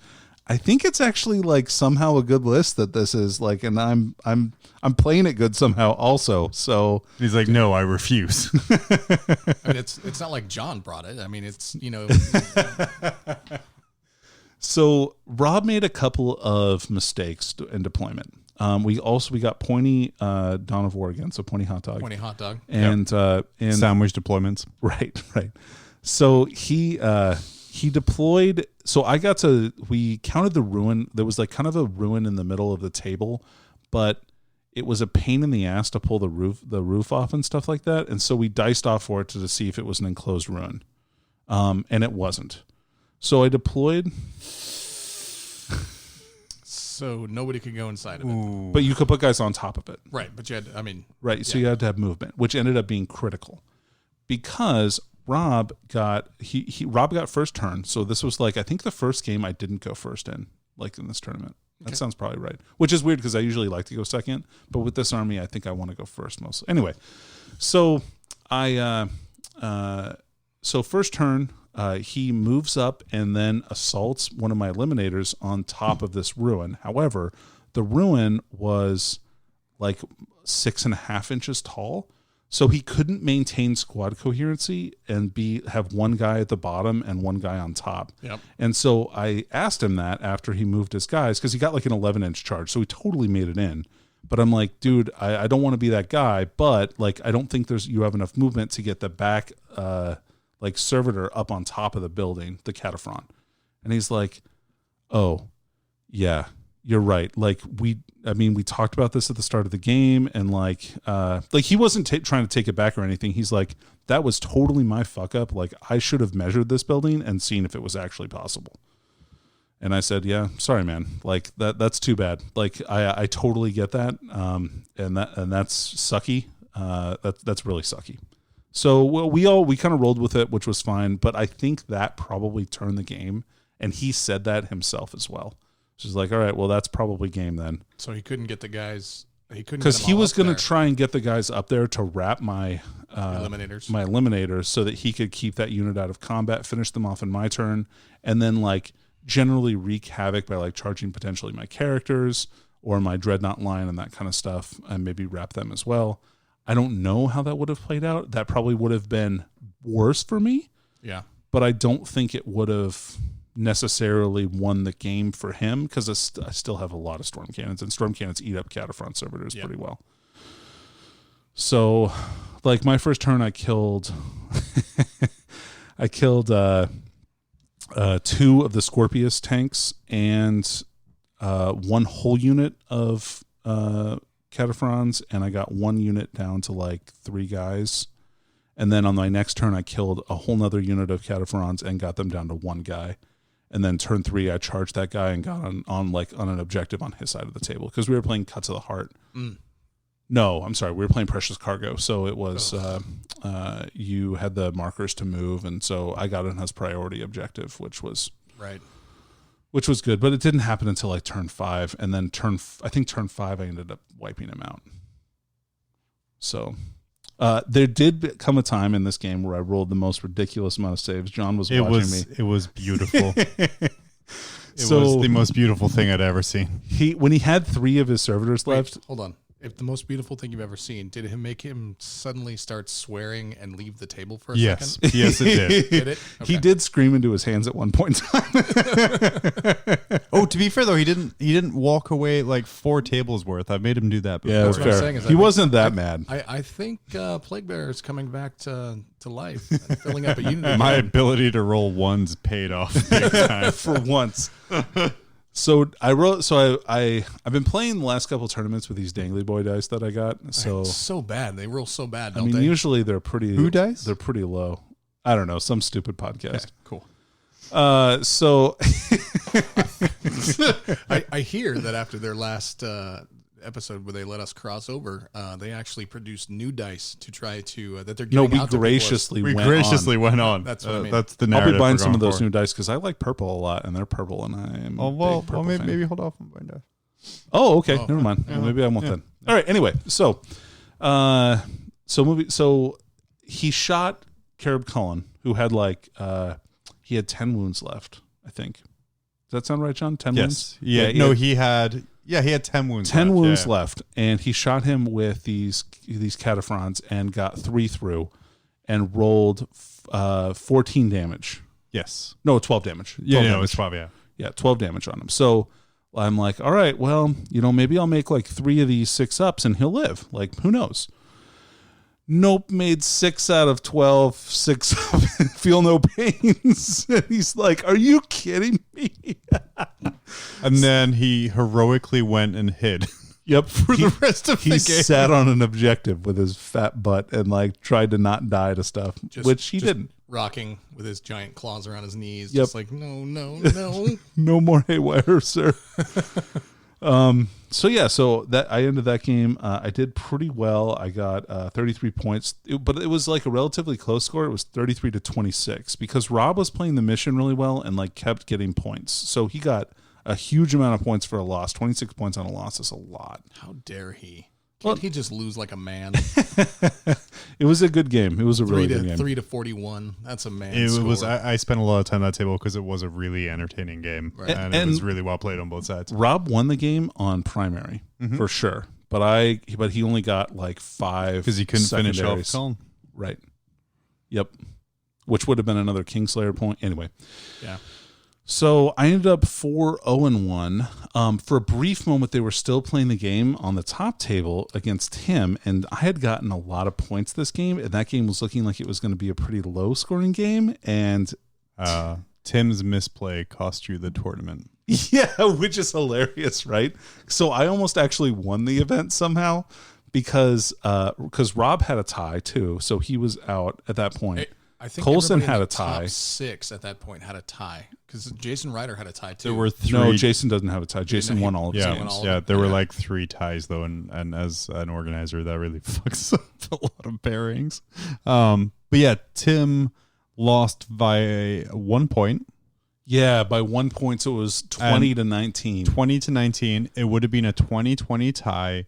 I think it's actually like somehow a good list that this is like, and I'm playing it good somehow also. So he's like, no, I refuse. I mean, it's not like John brought it. I mean, it's, So Rob made a couple of mistakes in deployment. We got pointy Dawn of War again, so pointy hot dog. Pointy hot dog. And sandwich deployments. Right. So he deployed. So we counted the ruin. There was like kind of a ruin in the middle of the table, but it was a pain in the ass to pull the roof off and stuff like that. And so we diced off for it to see if it was an enclosed ruin. and it wasn't. So I deployed. So nobody could go inside of it. But you could put guys on top of it. Right, but you had, Right, so you had to have movement, which ended up being critical because Rob got Rob got first turn. So this was like, I think the first game I didn't go first in this tournament. That sounds probably right, which is weird because I usually like to go second, but with this army, I think I want to go first mostly. Anyway, so so first turn, he moves up and then assaults one of my eliminators on top of this ruin. However, the ruin was like 6.5 inches tall, so he couldn't maintain squad coherency and have one guy at the bottom and one guy on top. Yep. And so I asked him that after he moved his guys, because he got like an 11-inch charge, so he totally made it in. But I'm like, dude, I don't want to be that guy, but like I don't think you have enough movement to get the back like servitor up on top of the building, the Cataphren. And he's like, oh, yeah, you're right. Like we talked about this at the start of the game, and like he wasn't trying to take it back or anything. He's like, that was totally my fuck up. Like I should have measured this building and seen if it was actually possible. And I said, yeah, sorry, man. Like that's too bad. Like I totally get that. And that's sucky. That's really sucky. So we kind of rolled with it, which was fine. But I think that probably turned the game. And he said that himself as well. She's like, all right, well, that's probably game then. So he couldn't get the guys. Because he was going to try and get the guys up there to wrap my eliminators so that he could keep that unit out of combat, finish them off in my turn, and then like generally wreak havoc by like charging potentially my characters or my dreadnought line and that kind of stuff, and maybe wrap them as well. I don't know how that would have played out. That probably would have been worse for me. Yeah. But I don't think it would have necessarily won the game for him, because I still have a lot of storm cannons, and storm cannons eat up Cataphren servitors pretty well. So like my first turn I killed two of the Scorpius tanks and one whole unit of Cataphrons, and I got one unit down to like 3 guys. And then on my next turn, I killed a whole nother unit of Cataphrons and got them down to 1 guy. And then turn 3, I charged that guy and got on an objective on his side of the table, because we were playing Cut to the Heart. No, I'm sorry, we were playing Precious Cargo. So it was you had the markers to move, and so I got on his priority objective, which was right. Which was good, but it didn't happen until like turn 5, and then turn 5 I ended up wiping him out. So there did come a time in this game where I rolled the most ridiculous amount of saves. John was watching me. It was beautiful. It was the most beautiful thing I'd ever seen. When he had 3 of his servitors left. Hold on. If the most beautiful thing you've ever seen, did it make him suddenly start swearing and leave the table for a second? Yes, it did. Did it? Okay. He did scream into his hands at one point in time. Oh, to be fair though, he didn't walk away like 4 tables worth. I made him do that before. Yeah, that's fair. He wasn't that mad. I think Plague Bearer is coming back to life and filling up a unit. My ability to roll ones paid off big time. For once. So I've been playing the last couple of tournaments with these dangly boy dice that I got. So bad. They roll so bad, I mean, usually they're pretty. Who dice? They're pretty low. I don't know, some stupid podcast. Okay, cool. So I hear that after their last episode where they let us cross over, they actually produced new dice to try to that they're giving out to we graciously went on. That's what I mean. That's the I'll narrative. be buying some of those new dice because I like purple a lot, and they're purple, and I am. Maybe hold off on buying dice. Oh, okay. Never mind. Well, maybe I won't then. All right. Anyway, so he shot Carib Cullen, who had he had 10 wounds left, I think. Does that sound right, John? 10 wounds? Yeah. No, he had 10 wounds. 10 wounds left, and he shot him with these Cataphrons and got 3 through, and rolled 14 damage. Yes. No, 12 damage. It's 12. Yeah, 12 damage on him. So I'm like, all right, well, maybe I'll make like 3 of these 6-ups and he'll live. Like, who knows? Nope, made 6 out of 12, 6 up, feel no pains. And he's like, are you kidding me? And then he heroically went and hid. Yep. For the rest of the game. He sat on an objective with his fat butt and tried to not die to stuff, which he didn't. rocking with his giant claws around his knees, Yep. just like, no, no, no. No more haywire, sir. So that I ended that game. I did pretty well. I got 33 points, but it was like a relatively close score. It was 33-26 because Rob was playing the mission really well and like kept getting points. So he got a huge amount of points for a loss. 26 points on a loss is a lot. How dare he? Can't he just lose like a man? It was a good game. It was a really good game. 3-41. That's a man. It score. was. I spent a lot of time at that table because it was a really entertaining game, and it was really well played on both sides. Rob won the game on primary for sure, but he only got like 5 Because he couldn't finish off secondaries. Colin. Right. Yep. Which would have been another Kingslayer point. Anyway. Yeah. So I ended up 4-0-1. For a brief moment, they were still playing the game on the top table against him, and I had gotten a lot of points this game, and that game was looking like it was going to be a pretty low-scoring game, and Tim's misplay cost you the tournament. yeah, which is hilarious, right? So I almost actually won the event somehow because Rob had a tie too, so he was out at that point. I think Coulson everybody had in a the top tie. 6 at that point had a tie because Jason Ryder had a tie too. There were 3. No, Jason doesn't have a tie. Jason won all of his Yeah, games. yeah. There were like 3 ties though, and as an organizer, that really fucks up a lot of pairings. But yeah, Tim lost by 1 point. Yeah, by 1 point, so it was 20-19. 20-19. It would have been a 20-20 tie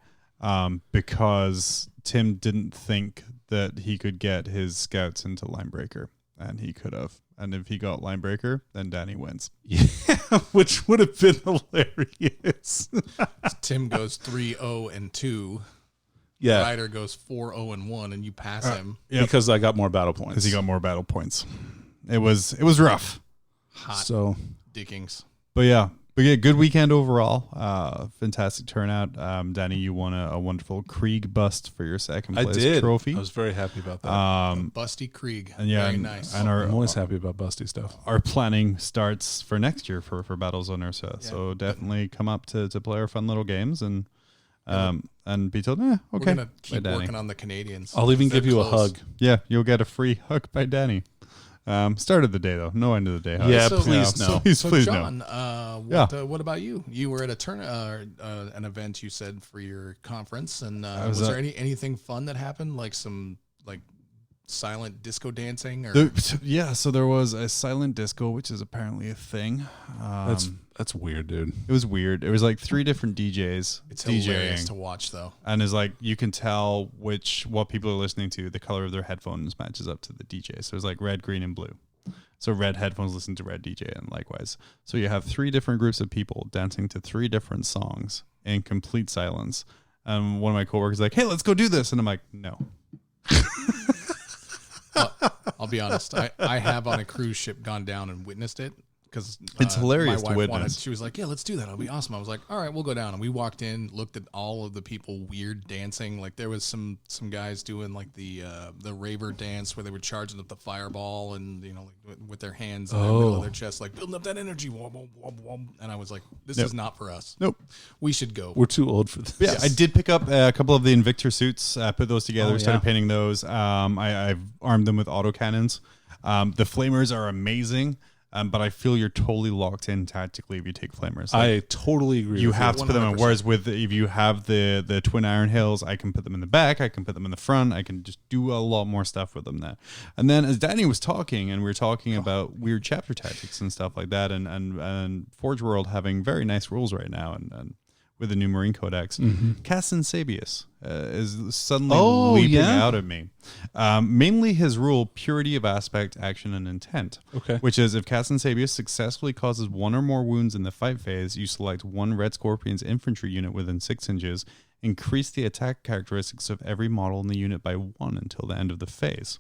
because Tim didn't think that he could get his scouts into Linebreaker, and he could have. And if he got Linebreaker, then Danny wins. Yeah, which would have been hilarious. Tim goes 3-0-2. Yeah, Ryder goes 4-0-1, and you pass him. Yep. because I got more battle points. Because he got more battle points. It was rough. Hot So dickings. But yeah, good weekend overall. Fantastic turnout. Danny, you won a wonderful Krieg bust for your second I place did. trophy. I was very happy about that. Busty Krieg. And yeah, Very and, nice. and I'm always happy about busty stuff. our planning starts for next year for Battlezone Ursa. So definitely come up to play our fun little games and be told, okay. We're going to keep by Danny. working on the Canadians. I'll even They're give you a close. hug. Yeah, you'll get a free hug by Danny. Start of the day though, no end of the day. Hugs. Yeah, So- please no. Please no. John, what about you? You were at an event you said for your conference, and was there anything fun that happened, like some silent disco dancing? Or So there was a silent disco, which is apparently a thing. That's weird, dude. It was weird. It was like 3 different DJs it's hilarious DJing, to watch, though. and it's like you can tell what people are listening to. The color of their headphones matches up to the DJ. So it's like red, green, and blue. So red headphones listen to red DJ, and likewise. So you have 3 different groups of people dancing to 3 different songs in complete silence. One of my coworkers is like, "Hey, let's go do this," and I'm like, "No." I'll be honest. I have on a cruise ship gone down and witnessed it because It's hilarious my to wife witness. she was like, "Yeah, let's do that. It'll be awesome." I was like, "All right, we'll go down." And we walked in, looked at all of the people weird dancing. Like there was some guys doing like the raver dance where they were charging up the fireball and like with their hands in the middle of their chest, like building up that energy. Wom, wom, wom, wom. And I was like, "This is not for us. Nope. We should go." We're too old for this. Yeah, I did pick up a couple of the Invictor suits, put those together, started painting those. I've armed them with autocannons. The flamers are amazing, but I feel you're totally locked in tactically if you take flamers. Like, I totally agree. you with have to put them in. 100%. Whereas if you have the twin iron hills, I can put them in the back, I can put them in the front, I can just do a lot more stuff with them there. And then as Danny was talking, and we were talking about weird chapter tactics and stuff like that, and Forge World having very nice rules right now, and with the new Marine Codex, Cassin Sabius is suddenly leaping out at me. Mainly his rule, purity of aspect, action, and intent. Okay. Which is, if Cassin Sabius successfully causes 1 or more wounds in the fight phase, you select 1 Red Scorpion's infantry unit within 6 inches, increase the attack characteristics of every model in the unit by 1 until the end of the phase.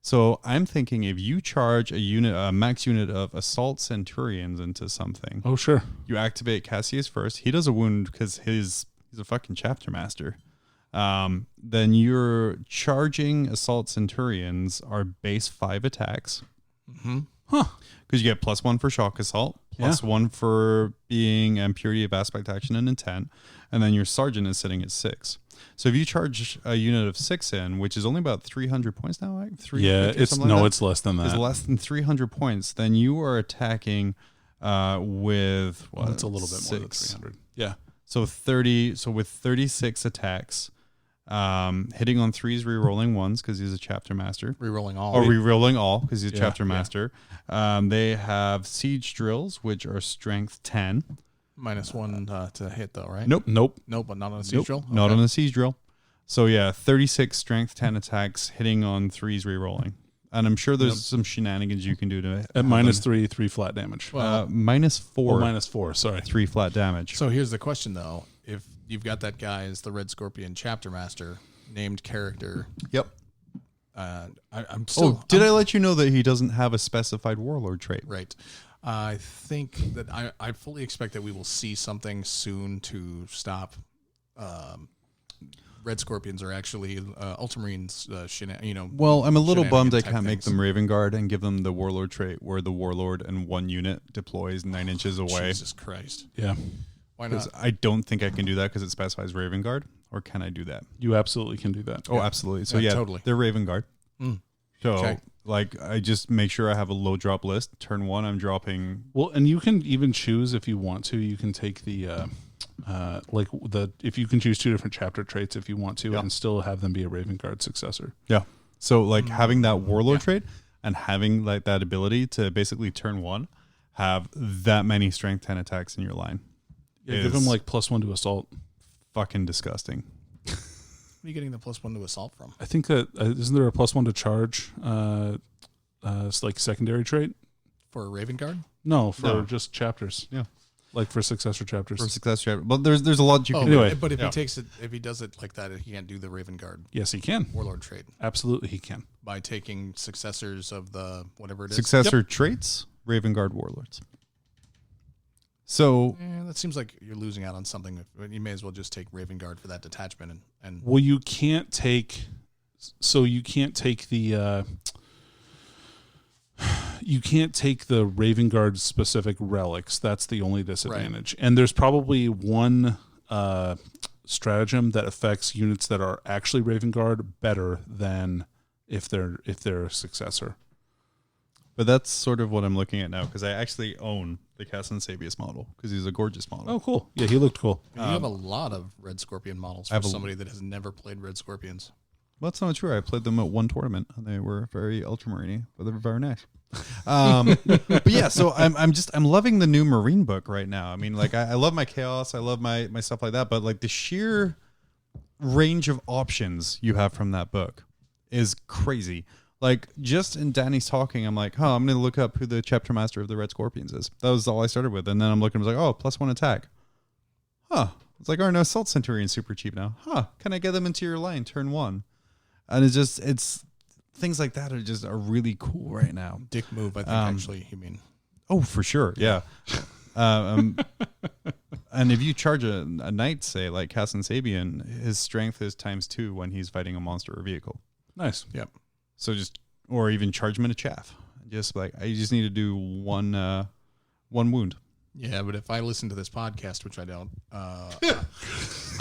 So I'm thinking if you charge a max unit of Assault Centurions into something, Oh, sure. you activate Cassius first. He does a wound because he's a fucking chapter master. Then you're charging Assault Centurions are base 5 attacks. Mm-hmm. Because you get +1 for shock assault, +1 for being and purity of aspect, action, and intent. And then your sergeant is sitting at 6. So if you charge a unit of 6 in, which is only about 300 points now, right? It's less than that. It's less than 300 points. Then you are attacking with it's a little bit more than 300. Yeah. So 30. So with 36 attacks, hitting on 3s, re-rolling 1s because he's a chapter master. Re-rolling all. Or re-rolling all because he's a chapter yeah. master. They have siege drills, which are strength 10. -1 to hit though, right? Nope. Nope, but not on a siege drill? Not on a siege drill. So yeah, 36 strength 10 attacks, hitting on 3s, re-rolling. And I'm sure there's some shenanigans you can do to at -3, 3 flat damage. -4. -4. Sorry, 3 flat damage. So here's the question though: if you've got that guy as the Red Scorpion chapter master, named character, Yep. I'm still. Did I let you know that he doesn't have a specified warlord trait? Right. I think that I fully expect that we will see something soon to stop. Red Scorpions are actually Ultramarines. Well, I'm a little bummed I type can't make things. them Raven Guard and give them the warlord trait, where the warlord and 1 unit deploys 9 inches away. Jesus Christ! yeah, Why Because not? I don't think I can do that because it specifies Raven Guard. Or can I do that? you absolutely can do that. Oh, absolutely. So Yeah, yeah, totally. they're Raven Guard. So Okay. like, I just make sure I have a low drop list. Turn 1, I'm dropping. Well, and you can even choose if you want to. You can take the if you can choose 2 different chapter traits if you want to, and still have them be a Raven Guard successor. Yeah. So like having that warlord trait and having like that ability to basically turn 1, have that many strength 10 attacks in your line. Yeah, give them like +1 to assault. Fucking disgusting. Where are you getting the +1 to assault from? I think that isn't there a +1 to charge? It's like secondary trait. For a Raven Guard? No, for No. just chapters. Yeah. Like for successor chapters. For success chapter. But there's a lot you can Anyway, but if yeah. he takes it, if he does it like that, he can't do the Raven Guard Yes, he can. warlord trait Absolutely, he can. by taking successors of the whatever it is. Successor traits, Raven Guard warlords. So That seems like you're losing out on something. You may as well just take Raven Guard for that detachment and Well, you can't take. So you can't take the. You can't take the Raven Guard specific relics. That's the only disadvantage. And there's probably one stratagem that affects units that are actually Raven Guard better than if they're a successor. but that's sort of what I'm looking at now because I actually own the Cassan Sabius model because he's a gorgeous model. Oh, cool. Yeah, he looked cool. you have a lot of Red Scorpion models for have a- somebody that has never played Red Scorpions. Well, that's not true. I played them at one tournament and they were very ultramarine, but they were very nice. But yeah, so I'm loving the new Marine book right now. I mean, like I love my chaos, I love my stuff like that, but like the sheer range of options you have from that book is crazy. Like just in Danny's talking, I'm like, I'm going to look up who the chapter master of the Red Scorpions is. That was all I started with, and then I'm looking, I was like, +1 attack. It's like, no, Assault Centurion's super cheap now. Can I get them into your line turn 1? And it's things like that are really cool right now. Dick move, I think actually you mean. Oh, for sure, yeah. And if you charge a knight, say like Cassan Sabian, his strength is ×2 when he's fighting a monster or vehicle. Nice. Yep. So or even charge him in a chaff. Just like I just need to do one wound. Yeah, but if I listen to this podcast, which I don't,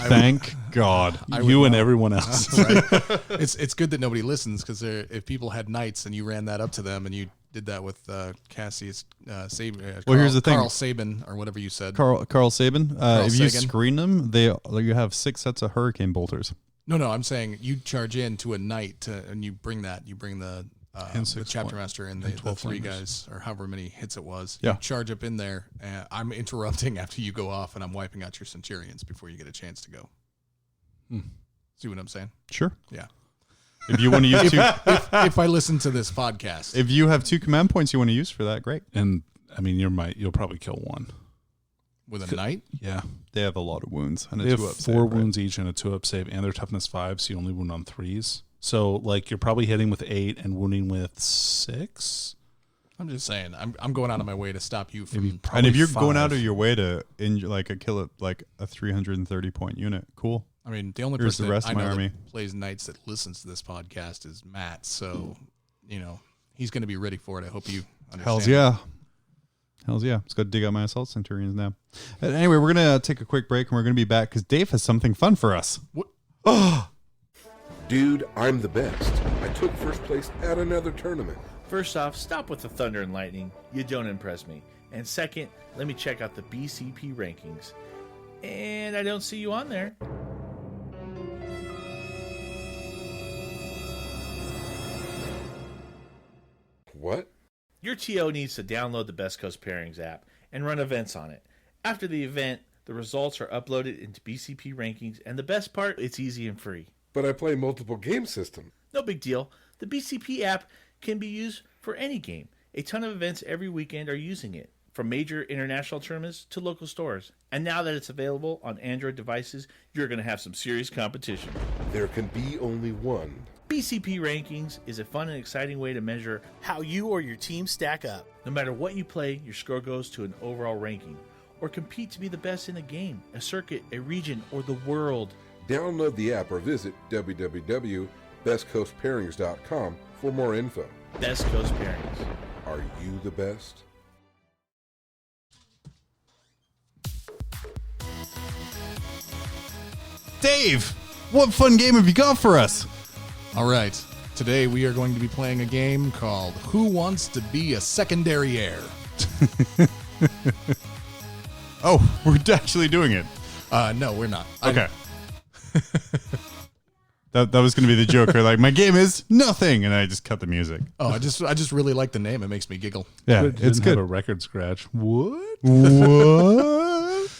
Thank God. You and everyone else. right? It's good that nobody listens because if people had knights and you ran that up to them and you did that with Cassius Sabin, here's the thing. Carl Sabin or whatever you said. Carl Sabin. If you Sagan. screen them, you have 6 sets of hurricane bolters. No, I'm saying you charge in to a knight and you bring the And the 6 chapter master and the 12 3 flamers. guys or however many hits it was. Yeah. You charge up in there. And I'm interrupting after you go off and I'm wiping out your centurions before you get a chance to go. See what I'm saying? Sure. Yeah. If you want to use 2, If I listen to this podcast, if you have 2 command points you want to use for that, great. And I mean, you'll probably kill 1. with a knight, Yeah. They have a lot of wounds. And They have 2-up 4 save, right? wounds each and a 2-up save, and they're toughness 5, so you only wound on 3s. So, like, you're probably hitting with 8 and wounding with 6. I'm just saying, I'm going out of my way to stop you from. And if you're Probably going out 5. of your way to kill it like a 330 point unit, cool. I mean, the only Here's person the rest that I of my know army. that plays knights that listens to this podcast is Matt. So, he's going to be ready for it. I hope you understand. Hells yeah. Hells yeah. Let's go dig out my Assault Centurions now. Anyway, we're going to take a quick break and we're going to be back because Dave has something fun for us. What? Oh! Dude, I'm the best. I took first place at another tournament. First off, stop with the thunder and lightning. You don't impress me. And second, let me check out the BCP rankings. And I don't see you on there. What? Your TO needs to download the Best Coast Pairings app and run events on it. After the event, the results are uploaded into BCP rankings, and the best part, it's easy and free. But I play multiple game systems. No big deal. The BCP app can be used for any game. A ton of events every weekend are using it, from major international tournaments to local stores. And now that it's available on Android devices, you're going to have some serious competition. There can be only one. BCP Rankings is a fun and exciting way to measure how you or your team stack up. No matter what you play, your score goes to an overall ranking, or compete to be the best in a game, a circuit, a region, or the world. Download the app or visit www.bestcoastpairings.com for more info. Best Coast Pairings. Are you the best? Dave, what fun game have you got for us? All right. Today we are going to be playing a game called Who Wants to Be a Secondary Heir? Oh, we're actually doing it. No, we're not. Okay. That was going to be the joke. Like, my game is nothing, and I just cut the music. I just really like the name. It makes me giggle. Yeah, It it's didn't good. have a record scratch. What? What?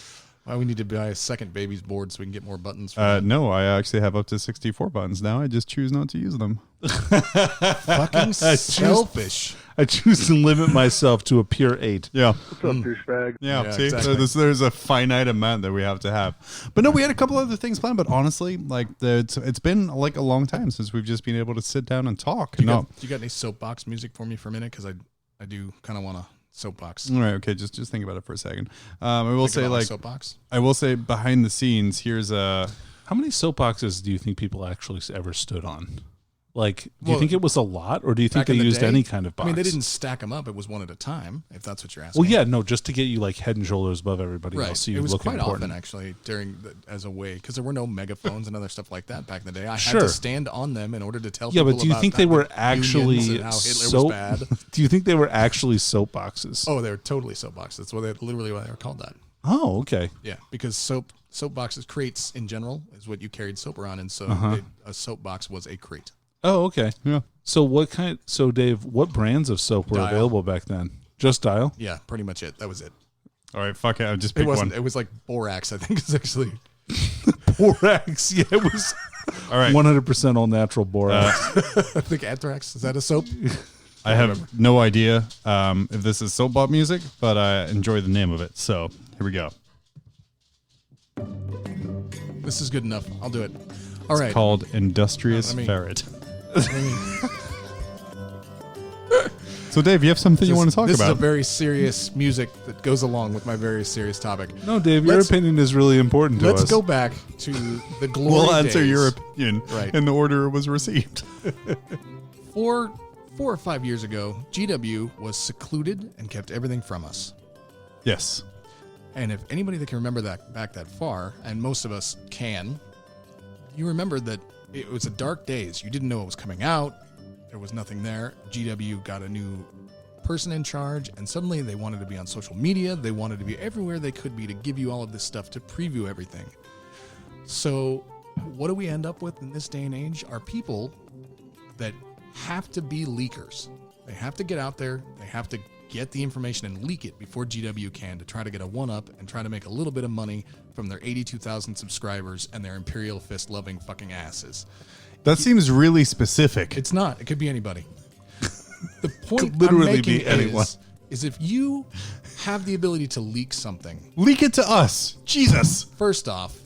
Why we need to buy a second baby's board so we can get more buttons. No, I actually have up to 64 buttons now. I just choose not to use them. Fucking selfish. I choose to limit myself to a pure 8. Yeah. Douchebag. Yeah, Yeah, see, exactly. there's a finite amount that we have to have. But no, we had a couple other things planned. But honestly, like it's been like a long time since we've just been able to sit down and talk. You got any soapbox music for me for a minute? Because I do kind of want to soapbox. All right, okay, just think about it for a second. I will say, like, soapbox. I will say behind the scenes, here's a. How many soapboxes do you think people actually ever stood on? Like, do you Well, think it was a lot, or do you think Back in they the used day, any kind of box? I mean, they didn't stack them up. It was one at a time, if that's what you're asking. Well, yeah, no, just to get you like head and shoulders above everybody Right. else, so you It was look quite important. often, actually, as a way, because there were no megaphones and other stuff like that back in the day. I Sure. had to stand on them in order to tell Yeah, people but do you about think they how were the actually unions and how Hitler soap? was bad. Do you think they were actually soapboxes? Oh, they were totally soapboxes. That's literally why they were called that. Oh, okay. Yeah, because soapboxes, crates in general, is what you carried soap around in. So a soapbox was a crate. Oh, okay. Yeah. So Dave, what brands of soap were Dial. available back then? Just Dial? Yeah, pretty much it. That was it. All right, fuck it. I'll just It pick wasn't. one. It was like borax. I think it's actually. Borax. Yeah, it was All right. 100% all natural borax. I think anthrax. Is that a soap? I have no idea if this is soapbox music, but I enjoy the name of it. So here we go. This is good enough. I'll do it. All right. Called Industrious Let me- Ferret. So, Dave, you have something you want to talk This about? is a very serious music that goes along with my very serious topic. No, Dave, your Let's- opinion is really important to us. Let's go back to the glory We'll answer days. your opinion Right. in the order it was received. 4 or 5 years ago, GW was secluded and kept everything from us. Yes. And if anybody that can remember that back that far, and most of us can, you remember that it was a dark days. You didn't know what was coming out. There was nothing there. GW got a new person in charge, and suddenly they wanted to be on social media. They wanted to be everywhere they could be to give you all of this stuff to preview everything. So what do we end up with in this day and age are people that have to be leakers. They have to get out there. They have to get the information and leak it before GW can to try to get a one-up and try to make a little bit of money from their 82,000 subscribers and their Imperial Fist loving fucking asses. That seems really specific. It's not. It could be anybody. The point Could literally I'm making be anyone. is if you have the ability to leak something, Leak it to us. Jesus. first off,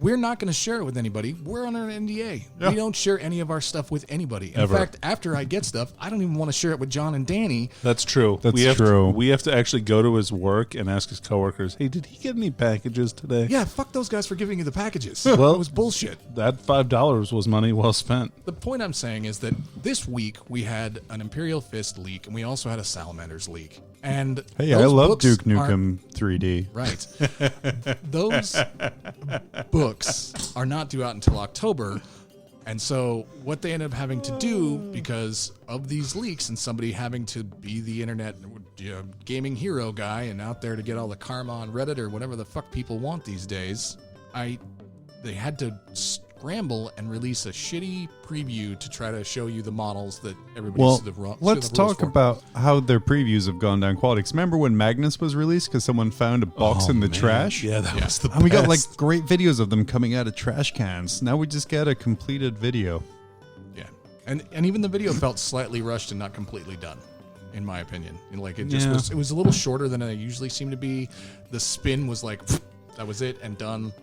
we're not going to share it with anybody. We're on an NDA. Yeah. We don't share any of our stuff with anybody. In Ever. fact, after I get stuff, I don't even want to share it with John and Danny. That's true. That's we have true. we have to actually go to his work and ask his coworkers, "Hey, did he get any packages today?" Yeah, fuck those guys for giving you the packages. Well- it was bullshit. That $5 was money well spent. The point I'm saying is that this week we had an Imperial Fist leak and we also had a Salamanders leak. And Hey, I those love books Duke aren't- Nukem 3D. Right. Those books are not due out until October. And so what they end up having to do because of these leaks and somebody having to be the internet gaming hero guy and out there to get all the karma on Reddit or whatever the fuck people want these days, they had to scramble and release a shitty preview to try to show you the models that everybody Well, should have run. let's talk about how their previews have gone down quality. 'Cause remember when Magnus was released because someone found a box in the trash? Yeah, that was the And we got like best. great videos of them coming out of trash cans. Now we just get a completed video. Yeah, and even the video felt slightly rushed and not completely done, in my opinion. And like it just Yeah. was. It was a little shorter than I usually seem to be. The spin was like that was it and done.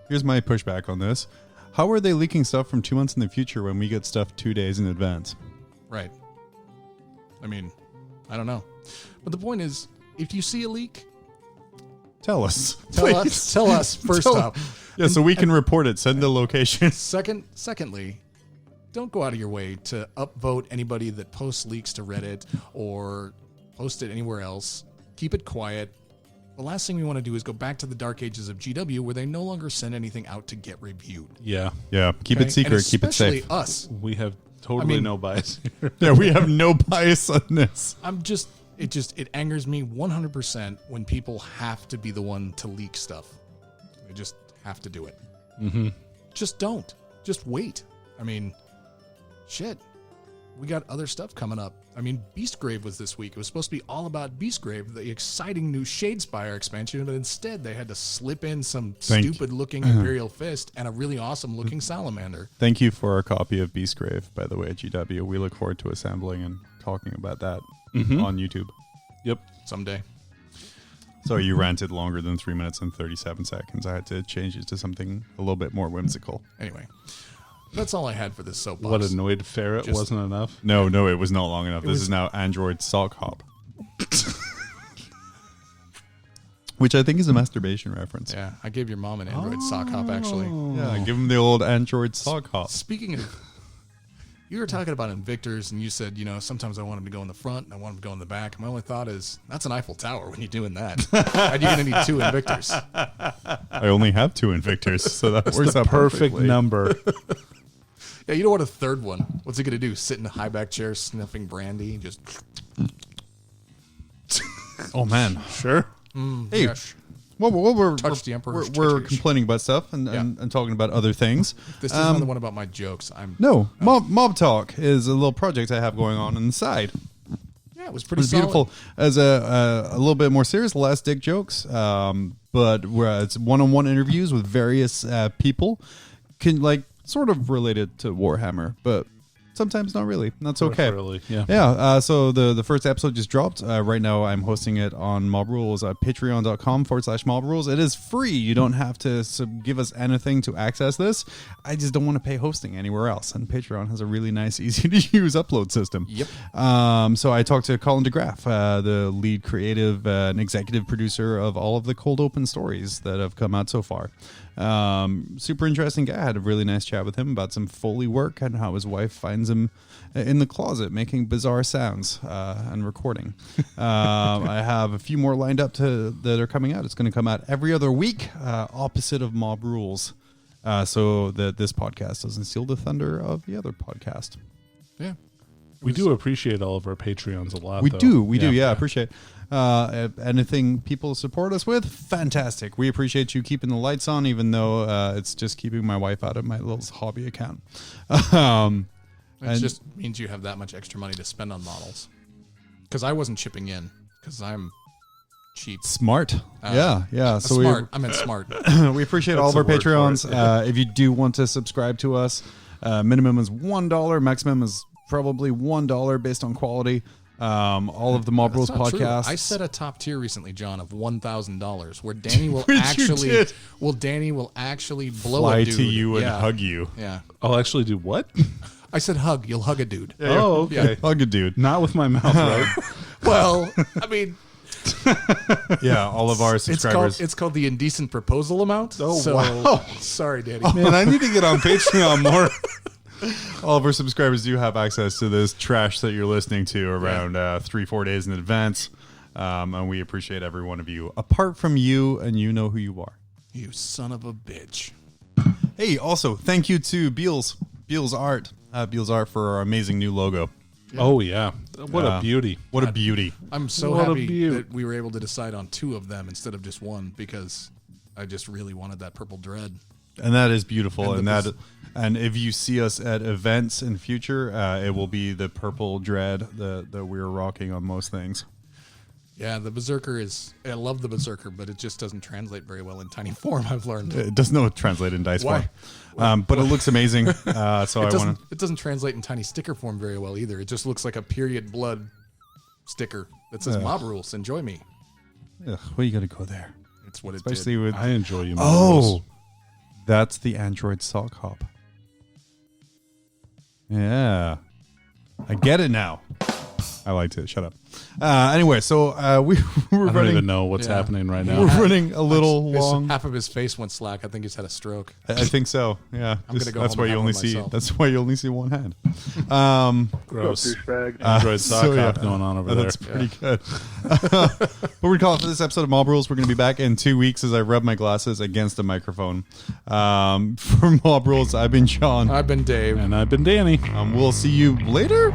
Here's my pushback on this. How are they leaking stuff from 2 months in the future when we get stuff 2 days in advance? Right. I mean, I don't know, but the point is, if you see a leak, Tell us. tell us first off. Yeah, so we can report it. Send the location. Secondly, don't go out of your way to upvote anybody that posts leaks to Reddit or post it anywhere else. Keep it quiet. The last thing we want to do is go back to the dark ages of GW where they no longer send anything out to get reviewed. Yeah, Yeah, keep Okay? it secret. And Keep it especially safe. us. we have totally no bias here. Yeah, we have no bias on this. It angers me 100% when people have to be the one to leak stuff. They just have to do it. Mm-hmm. Just don't. Just wait. I mean, shit. We got other stuff coming up. I mean, Beastgrave was this week. It was supposed to be all about Beastgrave, the exciting new Shadespire expansion, but instead they had to slip in some stupid-looking Imperial Fist and a really awesome-looking Salamander. Thank you for our copy of Beastgrave, by the way, at GW. We look forward to assembling and talking about that on YouTube. Yep. Someday. Sorry, you ranted longer than 3 minutes and 37 seconds. I had to change it to something a little bit more whimsical. Anyway, that's all I had for this soapbox. What annoyed Ferret wasn't enough. No, it was not long enough. This is now Android Sock Hop. Which I think is a masturbation reference. Yeah, I gave your mom an Android sock hop, actually. Yeah, give him the old Android Sock Hop. Speaking of, you were talking about Invictors, and you said, sometimes I want him to go in the front, and I want him to go in the back. My only thought is, that's an Eiffel Tower when you're doing that. And you're going to need 2 Invictors. I only have 2 Invictors, so that works out Perfect perfectly. number. Yeah, you don't want a third one. What's he going to do? Sit in a high back chair sniffing brandy? Just. Oh, man. Sure. Hey, Gosh. well, we're Touch the Emperor's we're titties. complaining about stuff and talking about other things. This is another one about my jokes. No, Mob Talk is a little project I have going on the side. Yeah, it was pretty It's beautiful. solid. As a little bit more serious, last dick jokes, but where it's one-on-one interviews with various people, sort of related to Warhammer, but sometimes not really. That's okay. Really, yeah. Yeah, so the first episode just dropped. Right now I'm hosting it on Mob Rules at patreon.com/Mob Rules. It is free. You don't have to give us anything to access this. I just don't want to pay hosting anywhere else. And Patreon has a really nice, easy to use upload system. Yep. So I talked to Colin DeGraff, the lead creative and executive producer of all of the Cold Open stories that have come out so far. Super interesting guy. I had a really nice chat with him about some Foley work and how his wife finds him in the closet making bizarre sounds and recording. I have a few more lined up that are coming out. It's going to come out every other week, opposite of Mob Rules, so that this podcast doesn't steal the thunder of the other podcast. Yeah. We do appreciate all of our Patreons a lot. We though. do. Yeah, appreciate anything people support us with. Fantastic. We appreciate you keeping the lights on, even though it's just keeping my wife out of my little hobby account. It just means you have that much extra money to spend on models. Because I wasn't chipping in, because I'm cheap. Smart. Yeah. So Smart. I meant smart. we appreciate all of our That's a word for Patreons. If you do want to subscribe to us, minimum is $1. Maximum is probably $1 based on quality. All of the Mob Rules That's not true. podcasts. I set a top tier recently, John, of $1,000, where Danny will Which you actually, did. Danny will actually blow fly a dude. to you and Yeah. hug you. Yeah, I'll actually do what? I said hug. You'll hug a dude. Oh, okay. Hug a dude. Not with my mouth, right? Well, I mean, Yeah, all of our subscribers. it's called the indecent proposal amount. Oh, so, wow. Sorry, Danny. Man, I need to get on Patreon more. All of our subscribers do have access to this trash that you're listening to around 3-4 days in advance. And we appreciate every one of you. Apart from you, and you know who you are. You son of a bitch. Hey, also, thank you to Beals Art. Beals Art for our amazing new logo. Oh, yeah. What a beauty. What a beauty. I'm so What a happy beaut. that we were able to decide on 2 of them instead of just one because I just really wanted that purple dread. And that is beautiful. And And if you see us at events in future, it will be the purple dread that we're rocking on most things. Yeah, the Berserker I love the Berserker, but it just doesn't translate very well in tiny form, I've learned. It doesn't know translate in dice Why? form. But it looks amazing. It doesn't translate in tiny sticker form very well either. It just looks like a period blood sticker that says mob rules. Enjoy me. Well, you got to go there. It's what it Especially did. with. I enjoy you. Oh, that's the Android sock hop. Yeah. I get it now. I liked it. Shut up. Anyway, so we were I don't running. even know what's happening right We're now. running a little long. Half of his face went slack. I think he's had a stroke. I think so. Yeah. I'm gonna go that's home why and you have only one see. myself. That's why you only see one hand. Gross. Douchebag. Android sock so, yeah. hop going on over there. That's pretty good. What we call it for this episode of Mob Rules. We're going to be back in 2 weeks as I rub my glasses against the microphone. For Mob Rules, I've been Sean. I've been Dave. And I've been Danny. We'll see you later.